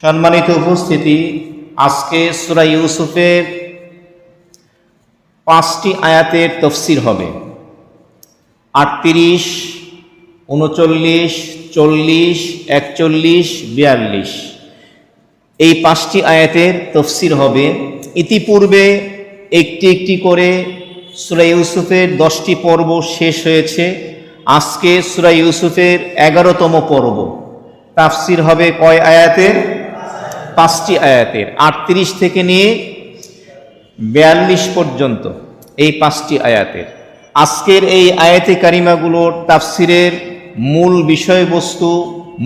সম্মানিত উপস্থিতি, আজকে সূরা ইউসুফের 5টি আয়াতের তাফসীর হবে। 38, 39, 40, 41, 42 এই 5টি আয়াতের তাফসীর হবে। ইতিপূর্বে একটি একটি করে সূরা ইউসুফের 10টি পর্ব শেষ হয়েছে। আজকে সূরা ইউসুফের 11তম পর্ব তাফসীর হবে। কয় আয়াতের? 5টি আয়াতের, 38 থেকে নিয়ে 42 পর্যন্ত এই 5টি আয়াতের। আজকের এই আয়াতে কারিমাগুলোর তাফসীরের মূল বিষয়বস্তু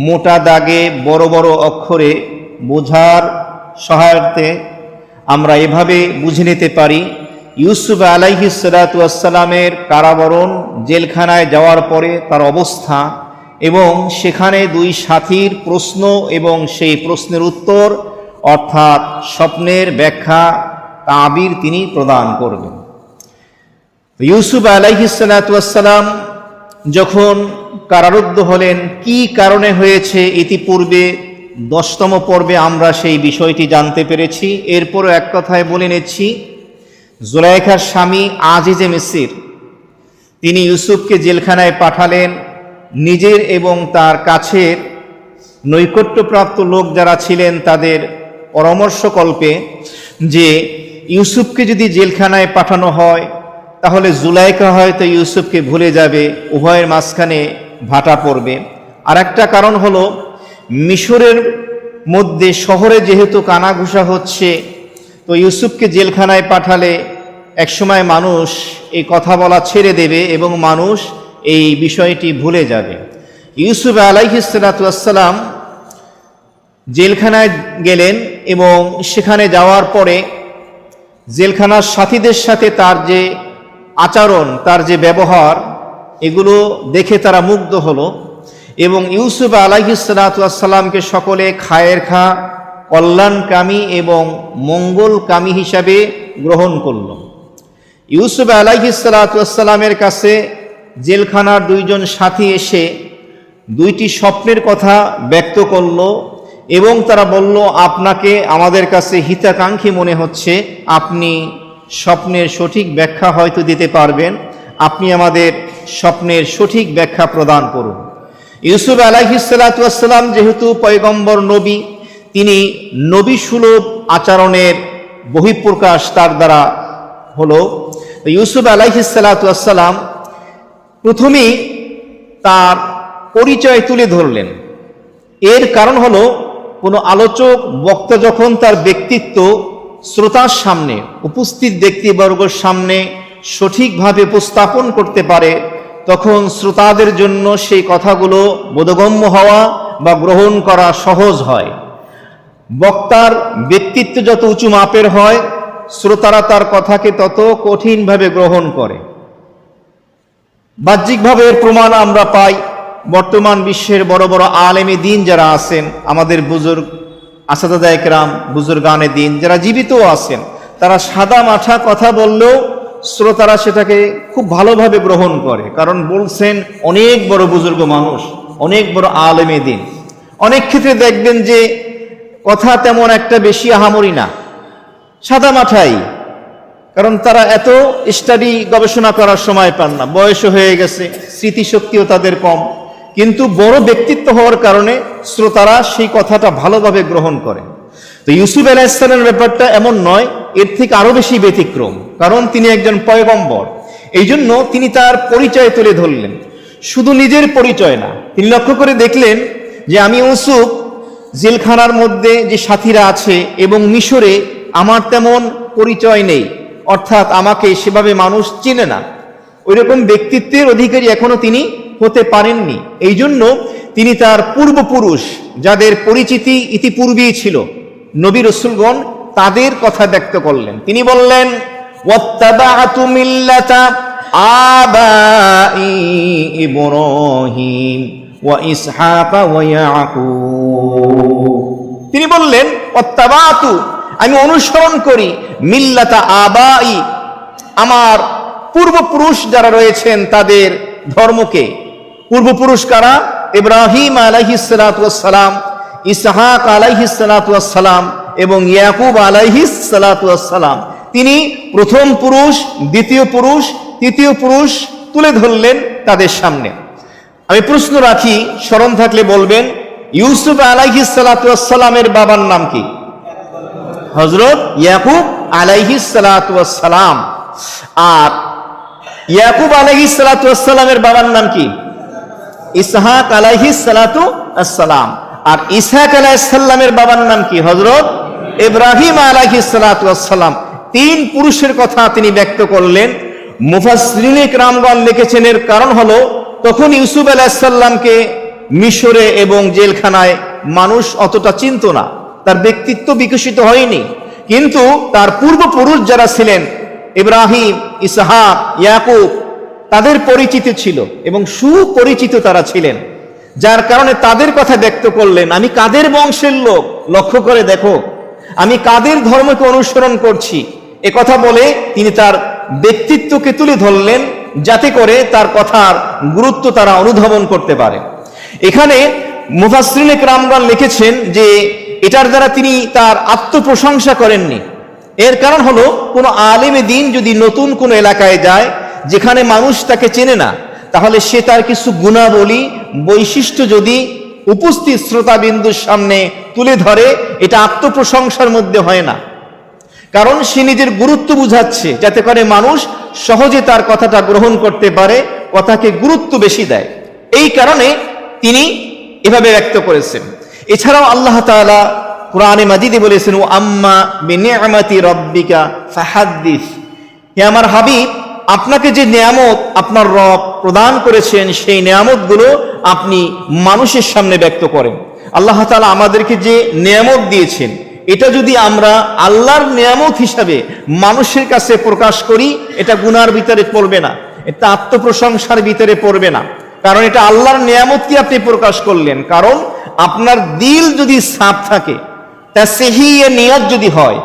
মোটা দাগে বড় বড় অক্ষরে বোঝার সহায়তার্থে আমরা এভাবে বুঝে নিতে পারি। ইউসুফ আলাইহিস সালাতু ওয়াস সালামের কারাবরণ, জেলখানায় যাওয়ার পরে তার অবস্থা এবং সেখানে দুই সাথীর প্রশ্ন এবং সেই প্রশ্নের উত্তর অর্থাৎ স্বপ্নের ব্যাখ্যা তাবির তিনি প্রদান করবেন। ইউসুফ আলাইহিস সালাতু ওয়াস সালাম যখন কারারুদ্ধ হলেন, কি কারণে হয়েছে ইতিপূর্বে 10তম পর্বে আমরা সেই বিষয়টি জানতে পেরেছি। এরপরও এক কথায় বলে নিচ্ছি, জুলাইখার স্বামী আজিজে মিসর তিনি ইউসুফকে জেলখানায় পাঠালেন নিজের এবং তার কাছের নৈকট্যপ্রাপ্ত লোক যারা ছিলেন তাদের পরামর্শকল্পে, যে ইউসুফকে যদি জেলখানায় পাঠানো হয় তাহলে জুলাইখা হয়তো ইউসুফকে ভুলে যাবে, উভয়ের মাঝখানে ভাটা পড়বে। আর একটা কারণ হলো, মিশরের মধ্যে শহরে যেহেতু কানাঘুষা হচ্ছে, তো ইউসুফকে জেলখানায় পাঠালে একসময় মানুষ এই কথা বলা ছেড়ে দেবে এবং মানুষ এই বিষয়টি ভুলে যাবে। ইউসুফ আলাইহিস সালাতু ওয়াস সালাম জেলখানায় গেলেন এবং সেখানে যাওয়ার পরে জেলখানার সাথীদের সাথে তার যে আচরণ, তার যে ব্যবহার, এগুলো দেখে তারা মুগ্ধ হলো এবং ইউসুফ আলাইহিস সালাতু ওয়াস সালামকে সকলে খায়ের খা, কল্যাণকামী এবং মঙ্গলকামী হিসাবে গ্রহণ করল। ইউসুফ আলাইহিস সালাতু ওয়াস সালামের কাছে জেলখানার দুইজন সাথী এসে দুইটি স্বপ্নের কথা ব্যক্ত করল এবং তারা বলল, আপনাকে আমাদের কাছে হিতাকাঙ্ক্ষী মনে হচ্ছে, আপনি স্বপ্নের সঠিক ব্যাখ্যা হয়তো দিতে পারবেন, আপনি আমাদের স্বপ্নের সঠিক ব্যাখ্যা প্রদান করুন। ইউসুফ আলাইহিস সালাতু ওয়াস সালাম যেহেতু পয়গম্বর নবী, তিনি নবী সুলভ আচরণের বহিঃপ্রকাশ তার দ্বারা হলো। ইউসুফ আলাইহিস সালাতু ওয়াস সালাম প্রথমেই তার পরিচয় তুলে ধরলেন। এর কারণ হলো, কোনো আলোচক বক্তা যখন তার ব্যক্তিত্ব শ্রোতার সামনে, উপস্থিত ব্যক্তিবর্গের সামনে সঠিকভাবে উপস্থাপন করতে পারে, তখন শ্রোতাদের জন্য সেই কথাগুলো বোধগম্য হওয়া বা গ্রহণ করা সহজ হয়। বক্তার ব্যক্তিত্ব যত উঁচু মাপের হয়, শ্রোতারা তার কথাকে তত কঠিনভাবে গ্রহণ করে। বাহ্যিকভাবে এর প্রমাণ আমরা পাই। বর্তমান বিশ্বের বড় বড় আলেমে দিন যারা আছেন, আমাদের বুজুর্গ আসাদায়ে কেরাম, বুজুর্গানে দিন যারা জীবিত আছেন, তারা সাদা মাঠা কথা বললেও শ্রোতারা সেটাকে খুব ভালোভাবে গ্রহণ করে, কারণ বলছেন অনেক বড় বুজুর্গ মানুষ, অনেক বড় আলেমে দিন। অনেক ক্ষেত্রে দেখবেন যে কথা তেমন একটা বেশি আহামরি না, সাদা মাঠাই, কারণ তারা এত স্টাডি গবেষণা করার সময় পান না, বয়সও হয়ে গেছে, স্মৃতিশক্তিও তাদের কম, কিন্তু বড় ব্যক্তিত্ব হওয়ার কারণে শ্রোতারা সেই কথাটা ভালোভাবে গ্রহণ করে। তো ইউসুফ আলাইহিস সালামের ব্যাপারটা এমন নয়, এর থেকে আরো বেশি ব্যতিক্রম, কারণ তিনি একজন পয়গম্বর। এই জন্য তিনি তার পরিচয় তুলে ধরলেন। শুধু নিজের পরিচয় না, তিনি লক্ষ্য করে দেখলেন যে আমি ইউসুফ জেলখানার মধ্যে যে সাথীরা আছে এবং মিশরে আমার তেমন পরিচয় নেই, অর্থাৎ আমাকে সেভাবে মানুষ চেনে না, ওইরকম ব্যক্তিত্বের অধিকারী এখনো তিনি হতে পারেননি। এই জন্য তিনি তার পূর্বপুরুষ যাদের পরিচিতি ইতিপূর্বেই ছিল, নবী রাসূলগণ, তাদের কথা ব্যক্ত করলেন। তিনি বললেন, ওয়াত্তাবা'তু মিল্লাতা আবাই ইব্রাহিম ওয়া ইসহাক ওয়া ইয়াকুব। তিনি বললেন, ওয়াত্তাবা'তু, আমি অনুসরণ করি, মিল্লাতা আবাই, আমার পূর্বপুরুষ যারা রয়েছেন তাদের ধর্মকে। পূর্বপুরুষ কারা? ইব্রাহিম আলাইহিস সালাতু ওয়াস সালাম ইসহাক আলাইহিস সালাতু ওয়াস সালাম এবং ইয়াকুব আলাইহিস সালাতু ওয়াস সালাম, তিনি প্রথম পুরুষ, দ্বিতীয় পুরুষ, তৃতীয় পুরুষ তুলে ধরলেন তাদের সামনে। আমি প্রশ্ন রাখি, স্মরণ থাকলে বলবেন, ইউসুফ আলাইহিস সালাতু ওয়াস সালামের বাবার নাম কি? হযরত ইয়াকুব আলাইহিস সালাতু ওয়াস সালাম। আর ইয়াকুব আলাইহিস সালাতু ওয়াস সালামের বাবার নাম কি? ইসহাক আলাইহিস সালাতু ওয়াস সালাম। আর ইসহাক আলাইহিস সালামের বাবার নাম কি? হযরত ইব্রাহিম আলাইহিস সালাতু ওয়াস সালাম। তিন পুরুষের কথা তিনি ব্যক্ত করলেন। মুফাসসিরিনে কেরামগণ লিখেছেন, এর কারণ হলো তখন ইউসুফ আলাইহিস সালামকে মিশরে এবং জেলখানায় মানুষ অতটা চিনত না, তার ব্যক্তিত্ব বিকশিত হয়নি, কিন্তু তার পূর্বপুরুষ যারা ছিলেন ইব্রাহিম, ইসহাক, ইয়াকুব, তাদের পরিচিত ছিল এবং সুপরিচিত তারা ছিলেন, যার কারণে তাদের কথা ব্যক্ত করলেন। আমি কাদের বংশের লোক, লক্ষ্য করে দেখো, আমি কাদের ধর্মকে অনুসরণ করছি, এ কথা বলে তিনি তার ব্যক্তিত্বকে তুলে ধরলেন, যাতে করে তার কথার গুরুত্ব তারা অনুধাবন করতে পারে। এখানে মুফাসসিরিনে কেরামগণ লিখেছেন যে এটার দ্বারা তিনি তার আত্মপ্রশংসা করেননি। এর কারণ হলো, কোনো আলেমে দ্বীন যদি নতুন কোনো এলাকায় যায় যেখানে মানুষ তাকে চেনে না, তাহলে সে তার কিছু গুণাবলী, বৈশিষ্ট্য যদি উপস্থিত শ্রোতাবিন্দুর সামনে তুলে ধরে, এটা আত্মপ্রশংসার মধ্যে হয় না, কারণ সে নিজের গুরুত্ব বুঝাচ্ছে, যাতে করে মানুষ সহজে তার কথাটা গ্রহণ করতে পারে, কথাকে গুরুত্ব বেশি দেয়। এই কারণে তিনি এভাবে ব্যক্ত করেছেন। এছাড়াও আল্লাহ তাআলা কোরআনে মাজিদে বলেছেন, ও আম্মা বিনিআমাতি রাব্বিকা ফাহাদ্দিস, হে আমার হাবিব, আপনাকে যে নিয়ামত আপনার রব প্রদান করেছেন, সেই নিয়ামতগুলো আপনি মানুষের সামনে ব্যক্ত করেন। আল্লাহ তাআলা আমাদেরকে যে নিয়ামত দিয়েছেন, এটা যদি আমরা আল্লাহর নিয়ামত হিসাবে মানুষের কাছে প্রকাশ করি, এটা গুনার ভিতরে পড়বে না, এটা আত্মপ্রশংসার ভিতরে পড়বে না, কারণ এটা আল্লাহর নিয়ামতকে আপনি প্রকাশ করলেন। কারণ আপনার দিল যদি সাফ থাকে, তাসহিহ নিয়ত যদি হয়,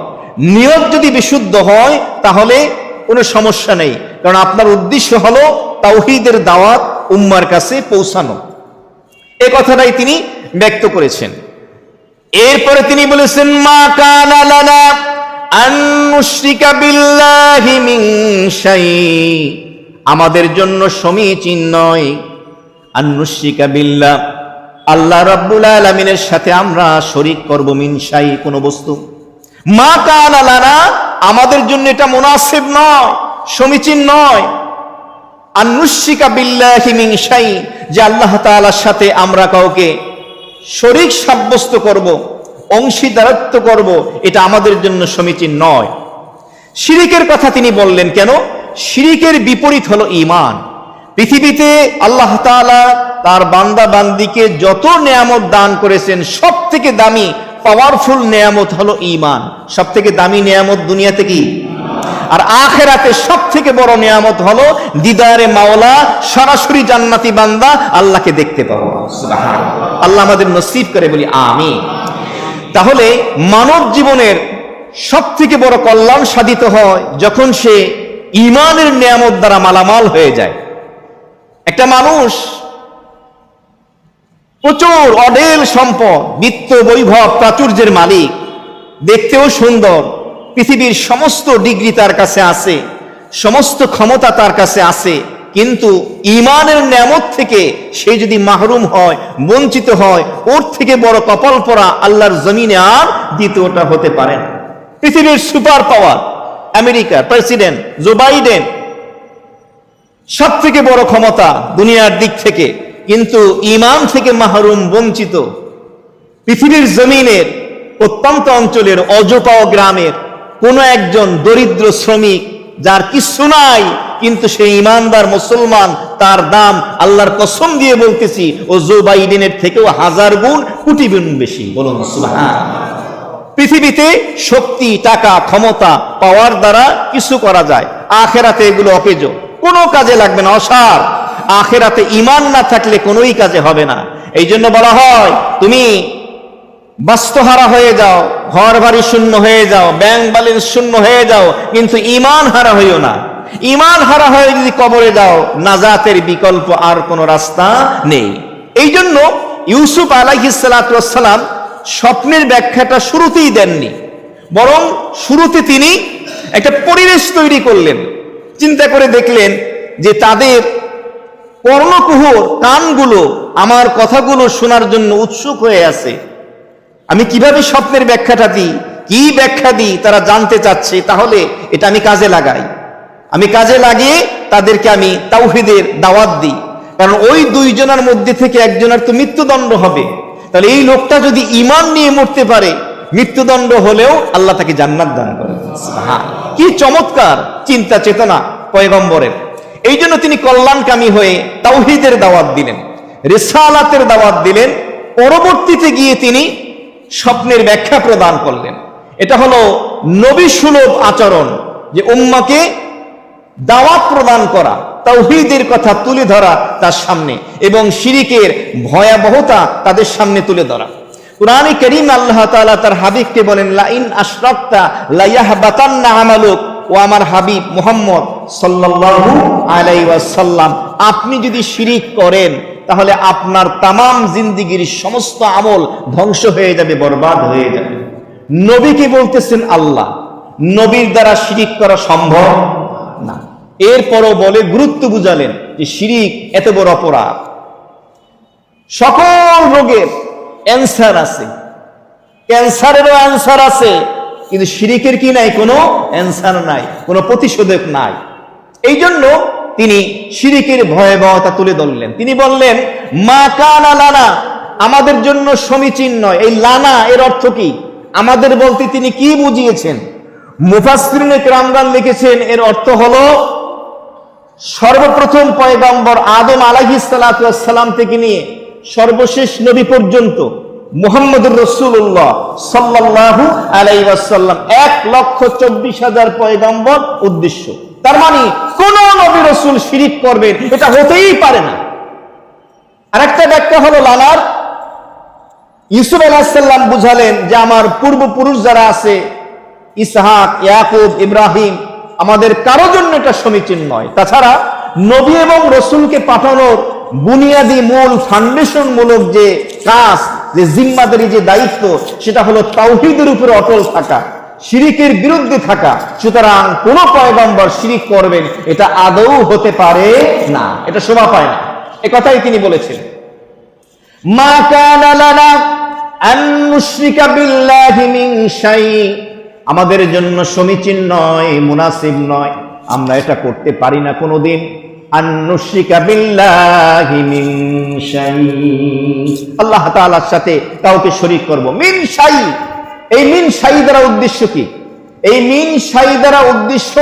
নিয়ত যদি বিশুদ্ধ হয়, তাহলে কোনো সমস্যা নেই, কারণ আপনার উদ্দেশ্য হলো তাওহীদের দাওয়াত উম্মার কাছে পৌঁছানো। এই কথাটাই তিনি ব্যক্ত করেছেন। এরপরে তিনি বলেছেন, মা কানা লানা আন নুশরিকা বিল্লাহি মিন শাই, আমাদের জন্য সমীচীন নয়, আন নুশরিকা বিল্লাহ, আল্লাহ রাব্বুল আলামিনের সাথে আমরা শরীক করব, মিন শাই, কোন বস্তু। মা কানা লানা, আমাদের জন্য এটা মুনাসিব নয়, সমীচীন নয়, আন নুশরিকা বিল্লাহি মিন শাই, যে আল্লাহ তাআলার সাথে আমরা কাউকে শরীক সাব্যস্ত করব, অংশীদারত্ব করব, এটা আমাদের জন্য সমীচীন নয়। শিরিকের কথা তিনি বললেন কেন? শিরিকের বিপরীত হলো ঈমান। পৃথিবীতে আল্লাহ তাআলা তার বান্দা বান্দিকে যত নিয়ামত দান করেছেন, সব থেকে দামি পাওয়ারফুল নিয়ামত হলো ঈমান। সব থেকে দামি নিয়ামত দুনিয়াতে কি? আর আখিরাতে সব থেকে বড় নিয়ামত হলো দিদারে মাওলা, সরাসরি জান্নাতি বান্দা আল্লাহকে দেখতে পাবো। সুবহানাল্লাহ, আল্লাহ আমাদের নসিব করে, বলি আমিন। তাহলে মানব জীবনের সব থেকে বড় কল্যাণ সাধিত হয় যখন সে ঈমানের নিয়ামত দ্বারা মালামাল হয়ে যায়। একটা মানুষ প্রচুর অঢেল সম্পদ, বিত্ত, বৈভব, প্রাচুর্যের মালিক, দেখতেও সুন্দর, পৃথিবীর সমস্ত ডিগ্রি তার কাছে আছে, সমস্ত ক্ষমতা তার কাছে আছে, কিন্তু ঈমানের নিয়ামত থেকে সে যদি মাহরুম হয়, বঞ্চিত হয়, ওর থেকে বড় কপাল পরা আল্লাহর জমিনে আর দ্বিতীয়টা হতে পারে না। পৃথিবীর সুপার পাওয়ার আমেরিকার প্রেসিডেন্ট জো বাইডেন, সব থেকে বড় ক্ষমতা দুনিয়ার দিক থেকে, কিন্তু ঈমান থেকে মাহরুম, বঞ্চিত। পৃথিবীর জমিনের প্রত্যন্ত অঞ্চলের অজপাও গ্রামের কোন একজন দরিদ্র শ্রমিক, যার কিছু নাই, কিন্তু সে ঈমানদার মুসলমান, তার দাম আল্লাহর কসম দিয়ে বলতেছি ও জো বাইডেনের থেকেও 1000 গুণ, কোটি গুণ বেশি। বলুন সুবহানাল্লাহ। পৃথিবীতে শক্তি, টাকা, ক্ষমতা, পাওয়ার দ্বারা কিছু করা যায়, আখিরাতে এগুলো অকেজ, কোনো কাজে লাগবে না, অসার। আখিরাতে ঈমান না থাকলে কোনোই কাজে হবে না। এই জন্য বলা হয়, তুমি বাস্তুহারা হয়ে যাও, ঘর বাড়ি শূন্য হয়ে যাও, ব্যাংক ব্যালেন্স শূন্য হয়ে যাও, কিন্তু ঈমান হারা হইও না। ঈমান হারা হয়ে যদি কবরে যাও, নাজাতের বিকল্প আর কোনো রাস্তা নেই। এই জন্য ইউসুফ আলাইহিস সালাতু ওয়াস সালাম স্বপ্নের ব্যাখ্যাটা শুরুতেই দেননি, বরং শুরুতে তিনি একটা পরিবেশ তৈরি করলেন। চিন্তা করে দেখলেন যে তাদের কর্ণকুহর কানগুলো আমার কথাগুলো শোনার জন্য উৎসুক হয়ে আছে। আমি কিভাবে স্বপ্নের ব্যাখ্যাটা দিই, কি ব্যাখ্যা দিই, তারা জানতে চাচ্ছে। তাহলে এটা আমি কাজে লাগাই, আমি কাজে লাগিয়ে তাদেরকে আমি তাওহীদের দাওয়াত দিই। কারণ ওই দুইজনের মধ্যে থেকে একজনের তো মৃত্যুদণ্ড হবে, তাহলে এই লোকটা যদি ঈমান নিয়ে মরতে পারে, মৃত্যুদণ্ড হলেও আল্লাহ তাকে জান্নাত দান করেন। কি চমৎকার চিন্তা চেতনা পয়গম্বরের! এই জন্য তিনি কল্যাণকামী হয়ে তাওহীদের দাওয়াত দিলেন, রিসালাতের দাওয়াত দিলেন। পরবর্তীতে গিয়ে তিনি স্বপ্নের ব্যাখ্যা প্রদান করলেন। এটা হলো নবী সুলভ আচরণ, যে উম্মাকে দাওয়াত প্রদান করা, তাওহীদের কথা তুলে ধরা তার সামনে, এবং শিরিকের ভয়াবহতা তাদের সামনে তুলে ধরা। কুরআনে কারীম আল্লাহ তাআলা তার হাবিবকে বলেন, লা ইন আশরাকতা লা ইয়াহবাতান্না আমালুক। ও আমার হাবিব মুহাম্মদ সাল্লাল্লাহু আলাইহি ওয়াসাল্লাম, আপনি যদি শিরিক করেন তাহলে আপনার তামাম জিন্দেগীর সমস্ত আমল ধ্বংস হয়ে যাবে, বরবাদ হয়ে যাবে। নবীকে বলতেছেন আল্লাহ, নবীর দ্বারা শিরিক করা সম্ভব না। এরপরও বলে গুরুত্ব বুঝালেন যে শিরিক এত বড় অপরাধ। সকল রোগের অ্যান্সার আছে, ক্যান্সারেরও অ্যান্সার আছে, কিন্তু শিরিকের কি নাই? কোনো অ্যান্সার নাই, কোনো প্রতিষেধক নাই। এই জন্য তিনি শিরিকের ভয়াবহতা তুলে ধরলেন। তিনি বললেন, মা কানা লানা, আমাদের জন্য সমীচীন নয়। এই লানা এর অর্থ কি? আমাদের বলতে তিনি কি বুঝিয়েছেন? মুফাসসিরিনে কেরামগণ লিখেছেন, এর অর্থ হলো সর্বপ্রথম পয়গম্বর আদম আলাইহিস সালাতু ওয়াস সালাম থেকে নিয়ে সর্বশেষ নবী পর্যন্ত মুহাম্মদুর রাসূলুল্লাহ সাল্লাল্লাহু আলাইহি ওয়াসাল্লাম 1,24,000 পয়গম্বর উদ্দেশ্য। তার মানে কোন নবী রাসূল শিরিক করবেন এটা হতেই পারে না। আরেকটা ব্যাখ্যা হলো লানার, ইউসুফ আলাইহিস সালাম বুঝালেন যে আমার পূর্বপুরুষ যারা আছে, ইসহাক, ইয়াকুব, ইব্রাহিম, আমাদের কারো জন্য এটা সমীচীন নয়। তাছাড়া নবী এবং রাসূলকে পাঠানোর বুনিয়াদি মূল ফাউন্ডেশন মূলক যে কাজ, যে জিম্মাদারি, যে দায়িত্ব, সেটা হলো তাওহীদের উপরে অটল থাকা, শিরিকের বিরুদ্ধে থাকা। সুতরাং কোন পয়গম্বর শিরিক করবেন এটা আদৌ হতে পারে না, এটা শোভা পায় না। এ কথাই তিনি বলেছেন, মা কানা লানা আন নুশরিকা বিল্লাহি মিন শাই, আমাদের জন্য সমীচীন নয়, মুনাসিব নয়, আমরা এটা করতে পারি না কোনোদিন। আন নুশরিকা বিল্লাহি মিন শাই, আল্লাহ তাআলার সাথে কাউকে শরীক করব। মিন শাই, এই মিন শাই দ্বারা উদ্দেশ্য কি? এই মিন শাই দ্বারা উদ্দেশ্য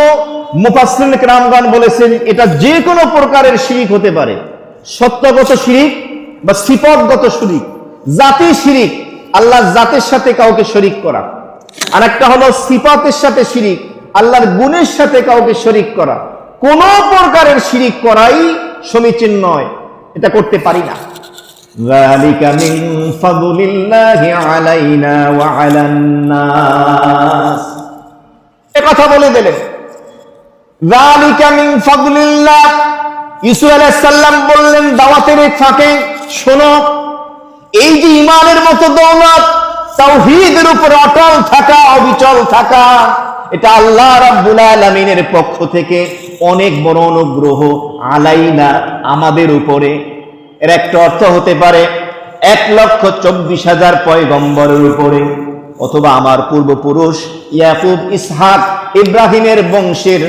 মুফাসসিরিন কেরামগণ বলেছেন, এটা যে কোনো প্রকারের শিরিক হতে পারে। সত্যগত শিরিক বা সিফাতগত শিরিক, জাতি শিরিক, আল্লাহর জাতের সাথে কাউকে শরীক করা। আর একটা হলো সিফাতের সাথে শিরিক, আল্লাহর গুণের সাথে কাউকে শরীক করা। কোন প্রকারের শিরিক করাই সমীচীন নয়, এটা করতে পারি না। যালিকা মিন ফাদলিল্লাহি আলাইনা ওয়া আলান নাস, এই কথা বলে দিলেন। যালিকা মিন ফাদলিল্লাহ, ইউসুফ আলাইহিস সালাম বললেন দাওয়াতের এক ফাঁকে, শোনো, এই যে ঈমানের মতো দৌলত, তাওহীদের উপর অটল থাকা, অবিচল থাকা, এটা আল্লাহ রাব্বুল আলামিনের পক্ষ থেকে অনেক বড় অনুগ্রহ। আলাইনা, আমাদের উপরে। এর একটা অর্থ হতে পারে 1,24,000 পয়গম্বরের উপরে, অথবা আমার পূর্বপুরুষ ইয়াকুব, ইসহাক, ইব্রাহিমের বংশের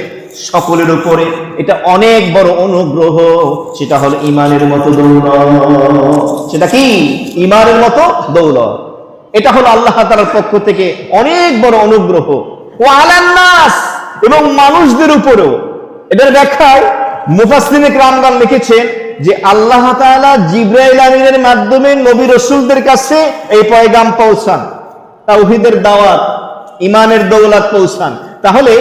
সকলের উপরে। এটা অনেক বড় অনুগ্রহ। সেটা হলো ঈমানের মতো দৌলত। সেটা কি? ঈমানের মতো দৌলত। এটা হলো আল্লাহ তাআলার পক্ষ থেকে অনেক বড় অনুগ্রহ। ও আলান নাস, এবং মানুষদের উপরেও। এটার ব্যাখ্যায় মুফাসসিরিনে কেরামগণ লিখেছেন যে আল্লাহ তাআলা জিবরাইল আমিনের মাধ্যমে নবী রাসূলদের কাছে এই পয়গাম পৌঁছান, তাওহীদের দাওয়াত, ঈমানের দৌলত পৌঁছান। তাহলে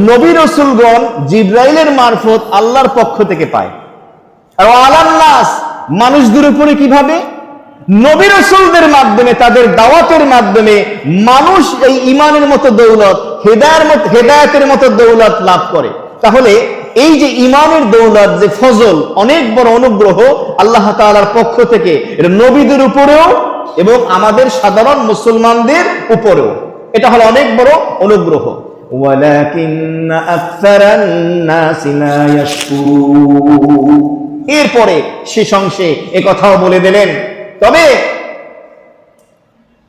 নবী রাসূলগণ জিবরাইলের মারফত আল্লাহর পক্ষ থেকে পায়। আর আলান নাস, মানুষদের উপরে কিভাবে? নবী রাসূলদের মাধ্যমে, তাদের দাওয়াতের মাধ্যমে মানুষ এই ঈমানের মতো দৌলত, হেদায়েতের মতো দৌলত লাভ করে। তাহলে এই যে ঈমানের দৌলত, যে ফজল, অনেক বড় অনুগ্রহ আল্লাহ তাআলার পক্ষ থেকে, এটা নবীদের উপরেও এবং আমাদের সাধারণ মুসলমানদের উপরেও। এটা হলো অনেক বড় অনুগ্রহ। ওয়ালাকিন্না আকসারান নাসি লা ইয়াশকুরুন। এরপরে শেষ অংশে একথাও বলে দিলেন, তবে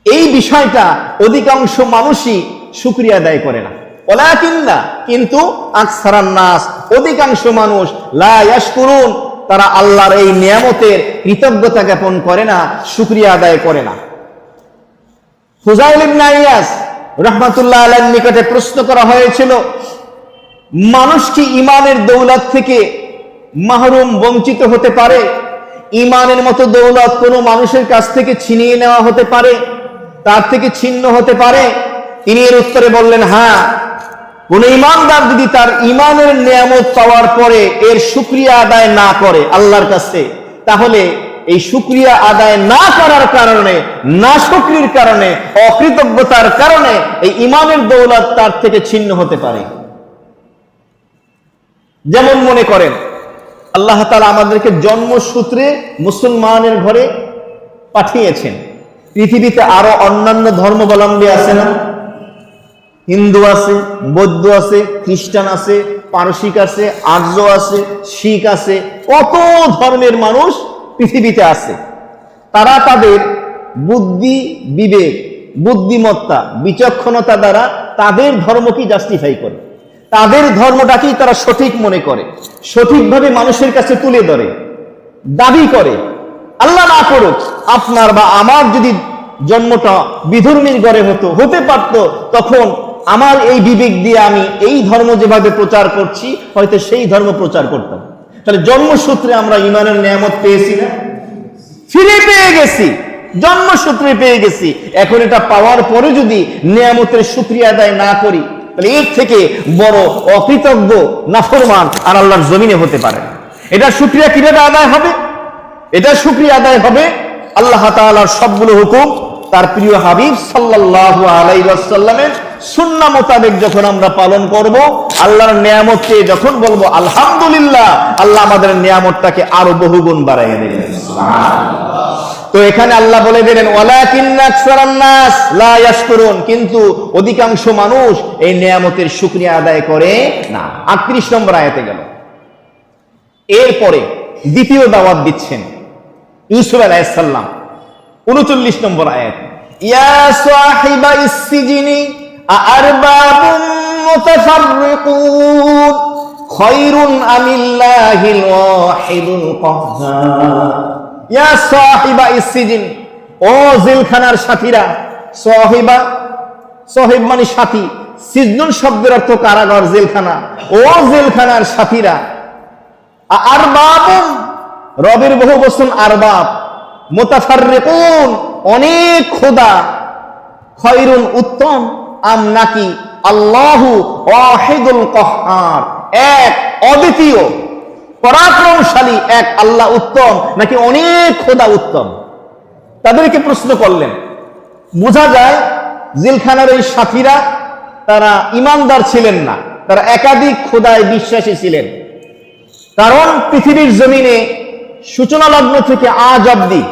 এই বিষয়টা অধিকাংশ মানুষই শুকরিয়া আদায় করে না। ওয়ালাকিন্না, কিন্তু আকসারান নাস, অধিকাংশ মানুষ, লা ইয়াশকুরুন, তারা আল্লাহর এই নিয়ামতের কৃতজ্ঞতা জ্ঞাপন করে না, শুকরিয়া আদায় করে না। ফুজাইল ইবনে ইয়াস রাহমাতুল্লাহ আলাইহির নিকটে প্রশ্ন করা হয়েছিল, মানুষ কি ঈমানের দৌলত থেকে মাহরুম, বঞ্চিত হতে পারে? ঈমানের মতো দৌলত কোনো মানুষের কাছ থেকে ছিনিয়ে নেওয়া হতে পারে, তার থেকে ছিন্ন হতে পারে? তিনি এর উত্তরে বললেন, হ্যাঁ, কোন ঈমানদার যদি তার ঈমানের নিয়ামত পাওয়ার পরে এর শুকরিয়া আদায় না করে আল্লাহর কাছে, তাহলে এই শুকরিয়া আদায় না করার কারণে, নাশুকরির কারণে, অকৃতজ্ঞতার কারণে এই ঈমানের দৌলত তার থেকে ছিন্ন হতে পারে। যেমন মনে করেন, আল্লাহ তাআলা আমাদেরকে জন্মসূত্রে মুসলমানের ঘরে পাঠিয়েছেন। পৃথিবীতে আরো অন্যান্য ধর্মাবলম্বী আছে না? হিন্দু আছে, বৌদ্ধ আছে, খ্রিস্টান আছে, পারসিক আছে, আর্য আছে, শিখ আছে, কত ধর্মের মানুষ পৃথিবীতে আছে। তারা তাদের বুদ্ধি, বিবেক, বুদ্ধিমত্তা, বিচক্ষণতা দ্বারা তাদের ধর্মকে জাস্টিফাই করে, তাদের ধর্মটাকেই তারা সঠিক মনে করে, সঠিকভাবে মানুষের কাছে তুলে ধরে, দাবি করে। আল্লাহ না করুক, আপনার বা আমার যদি জন্মটা বিধর্মীর ঘরে হতে পারত, তখন আমার এই বিবেক দিয়ে আমি এই ধর্ম যেভাবে প্রচার করছি, হয়তো সেই ধর্ম প্রচার করতাম। তাহলে জন্মসূত্রে আমরা ঈমানের নিয়ামত পেয়েছি না? ফিরে পেয়ে গেছি, জন্মসূত্রে পেয়ে গেছি। এখন এটা পাওয়ার পরে যদি নিয়ামতের শুকরিয়া আদায় না করি, তাহলে এর থেকে বড় অকৃতজ্ঞ, নাফরমান আর আল্লাহর জমিনে হতে পারে। এটা শুকরিয়া কিভাবে আদায় হবে? এটা শুকরিয়া আদায় হবে আল্লাহ তাআলার সবগুলো হুকুম তার প্রিয় হাবিব সাল্লাল্লাহু আলাইহি ওয়াসাল্লামের সুন্নাহ মোতাবেক যখন আমরা পালন করব, আল্লাহর নিয়ামতকে যখন বলবো আলহামদুলিল্লাহ, আল্লাহ আমাদের নিয়ামতটাকে আরো বহুগুণ বাড়াইয়ে দেবেন। তো এখানে আল্লাহ বলে দিলেন, ওয়ালাকিন্না আকসারান নাস লা ইয়াশকুরুন, কিন্তু অধিকাংশ মানুষ এই নিয়ামতের শুকরিয়া আদায় করে না। 38 নম্বর আয়াতে গেল। এরপরে দ্বিতীয় দাওয়াত দিচ্ছেন ইউসুফ আলাইহিস সালাম, 39 নম্বর আয়াত, ইয়া সাহিবা ইস-সিজনি আরবাবুম মুতাফাররিকুন খায়রুন আমিল্লাহিল ওয়াহিদুল কাহ্হার। ইয়া সাহিবা ইস-সিজন, ও জেলখানার সাথীরা। সাহিবা, সাহিব মানে সাথী, সিজনুন শব্দের অর্থ কারাগার, জেলখানা। ও জেলখানার সাথীরা, আরবাবুম, রবের বহু বচন আরবাব, মুতাফাররিকুন, অনেক খোদা, খায়রুন, উত্তম, আম নাকি আল্লাহু ওয়াহিদুল কাহ্হার, এক অদ্বিতীয় পরাক্রমশালী এক আল্লাহ উত্তম, নাকি অনেক খোদা উত্তম? তাদেরকে প্রশ্ন করলেন। বোঝা যায় জেলখানার এই সাথীরা তারা ইমানদার ছিলেন না, তারা একাধিক খোদায় বিশ্বাসী ছিলেন। কারণ পৃথিবীর জমিনে সূচনা লগ্ন থেকে আজ অব্দি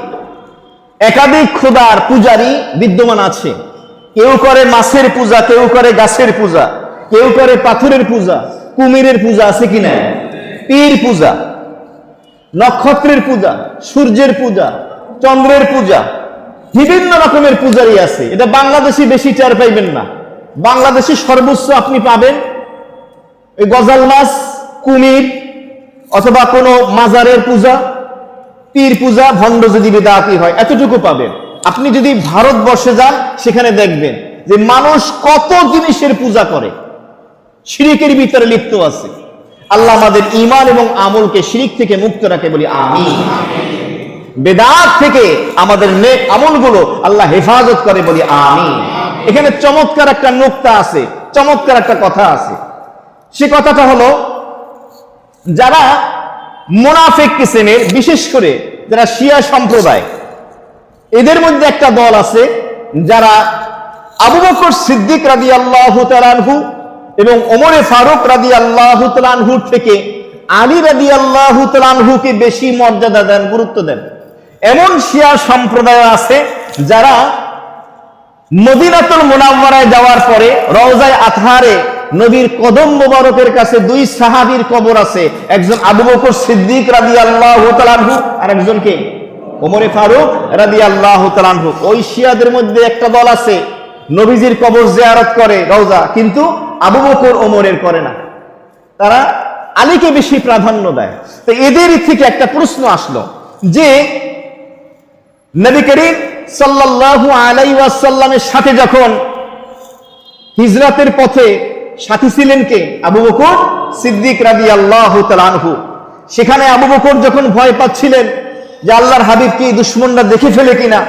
একাধিক খোদার পূজারী বিদ্যমান আছে। কেউ করে মাছের পূজা, কেউ করে গাছের পূজা, কেউ করে পাথরের পূজা, কুমিরের পূজা আছে কিনা, পীর পূজা, নক্ষত্রের পূজা, সূর্যের পূজা, চন্দ্রের পূজা, বিভিন্ন রকমের পূজারী আছে। এটা বাংলাদেশি বেশি টের পাইবেন না। বাংলাদেশি সর্বোচ্চ আপনি পাবেন ওই গজাল মাছ, কুমির, অথবা কোনো মাজারের পূজা, পীর পূজা, ভণ্ড যদি বিদআতি হয়, এতটুকু পাবেন। আপনি যদি ভারতবর্ষে যান, সেখানে দেখবেন যে মানুষ কত জিনিসের পূজা করে, শিরিকের ভিতরে লিপ্ত আছে। আল্লাহ আমাদের ঈমান এবং আমলকে শিরিক থেকে মুক্ত রাখে, বলি আমিন। বেদাত থেকে আমাদের নেক আমলগুলো আল্লাহ হেফাজত করে, বলি আমিন। এখানে চমৎকার একটা নুকতা আছে, চমৎকার একটা কথা আছে। সে কথাটা হলো, যারা মুনাফিক কিসিমের, বিশেষ করে যারা শিয়া সম্প্রদায়, এদের মধ্যে একটা দল আছে যারা আবু বকর সিদ্দিক রাদিয়াল্লাহু তাআলা আনহু এবং ওমর ফারুক রাদিয়াল্লাহু তাআলা আনহুর থেকে আলী রাদিয়াল্লাহু তাআলা আনহুকে বেশি মর্যাদা দেন, গুরুত্ব দেন। এমন শিয়া সম্প্রদায় আছে যারা মদিনাতুল মুনাওয়ারায় যাওয়ার পরে রওজায়ে আতহারে নবীর কদম মোবারকের কাছে দুই সাহাবীর কবর আছে, একজন আবু বকর সিদ্দিক রাদিয়াল্লাহু তাআলা আনহু আর একজন কে ওমরে ফারুক রাদিয়াল্লাহু তাআলা আনহু। ওই শিয়াদের মধ্যে একটা দল আছে নবীজির কবর জিয়ারত করে রওজা, কিন্তু আবু বকর ওমরের করে না, তারা আলীকে বেশি প্রাধান্য দেয়। তো এদের থেকে একটা প্রশ্ন আসলো যে নবী করিম সাল্লাল্লাহু আলাইহি ওয়াসাল্লামের সাথে যখন হিজরতের পথে সাথী ছিলেন কে? আবু বকর সিদ্দিক রাদিয়াল্লাহু তাআলা আনহু। সেখানে আবু বকর যখন ভয় পাচ্ছিলেন যে আল্লাহর হাবিব কি দুশমনরা দেখে ফেলে কিনা,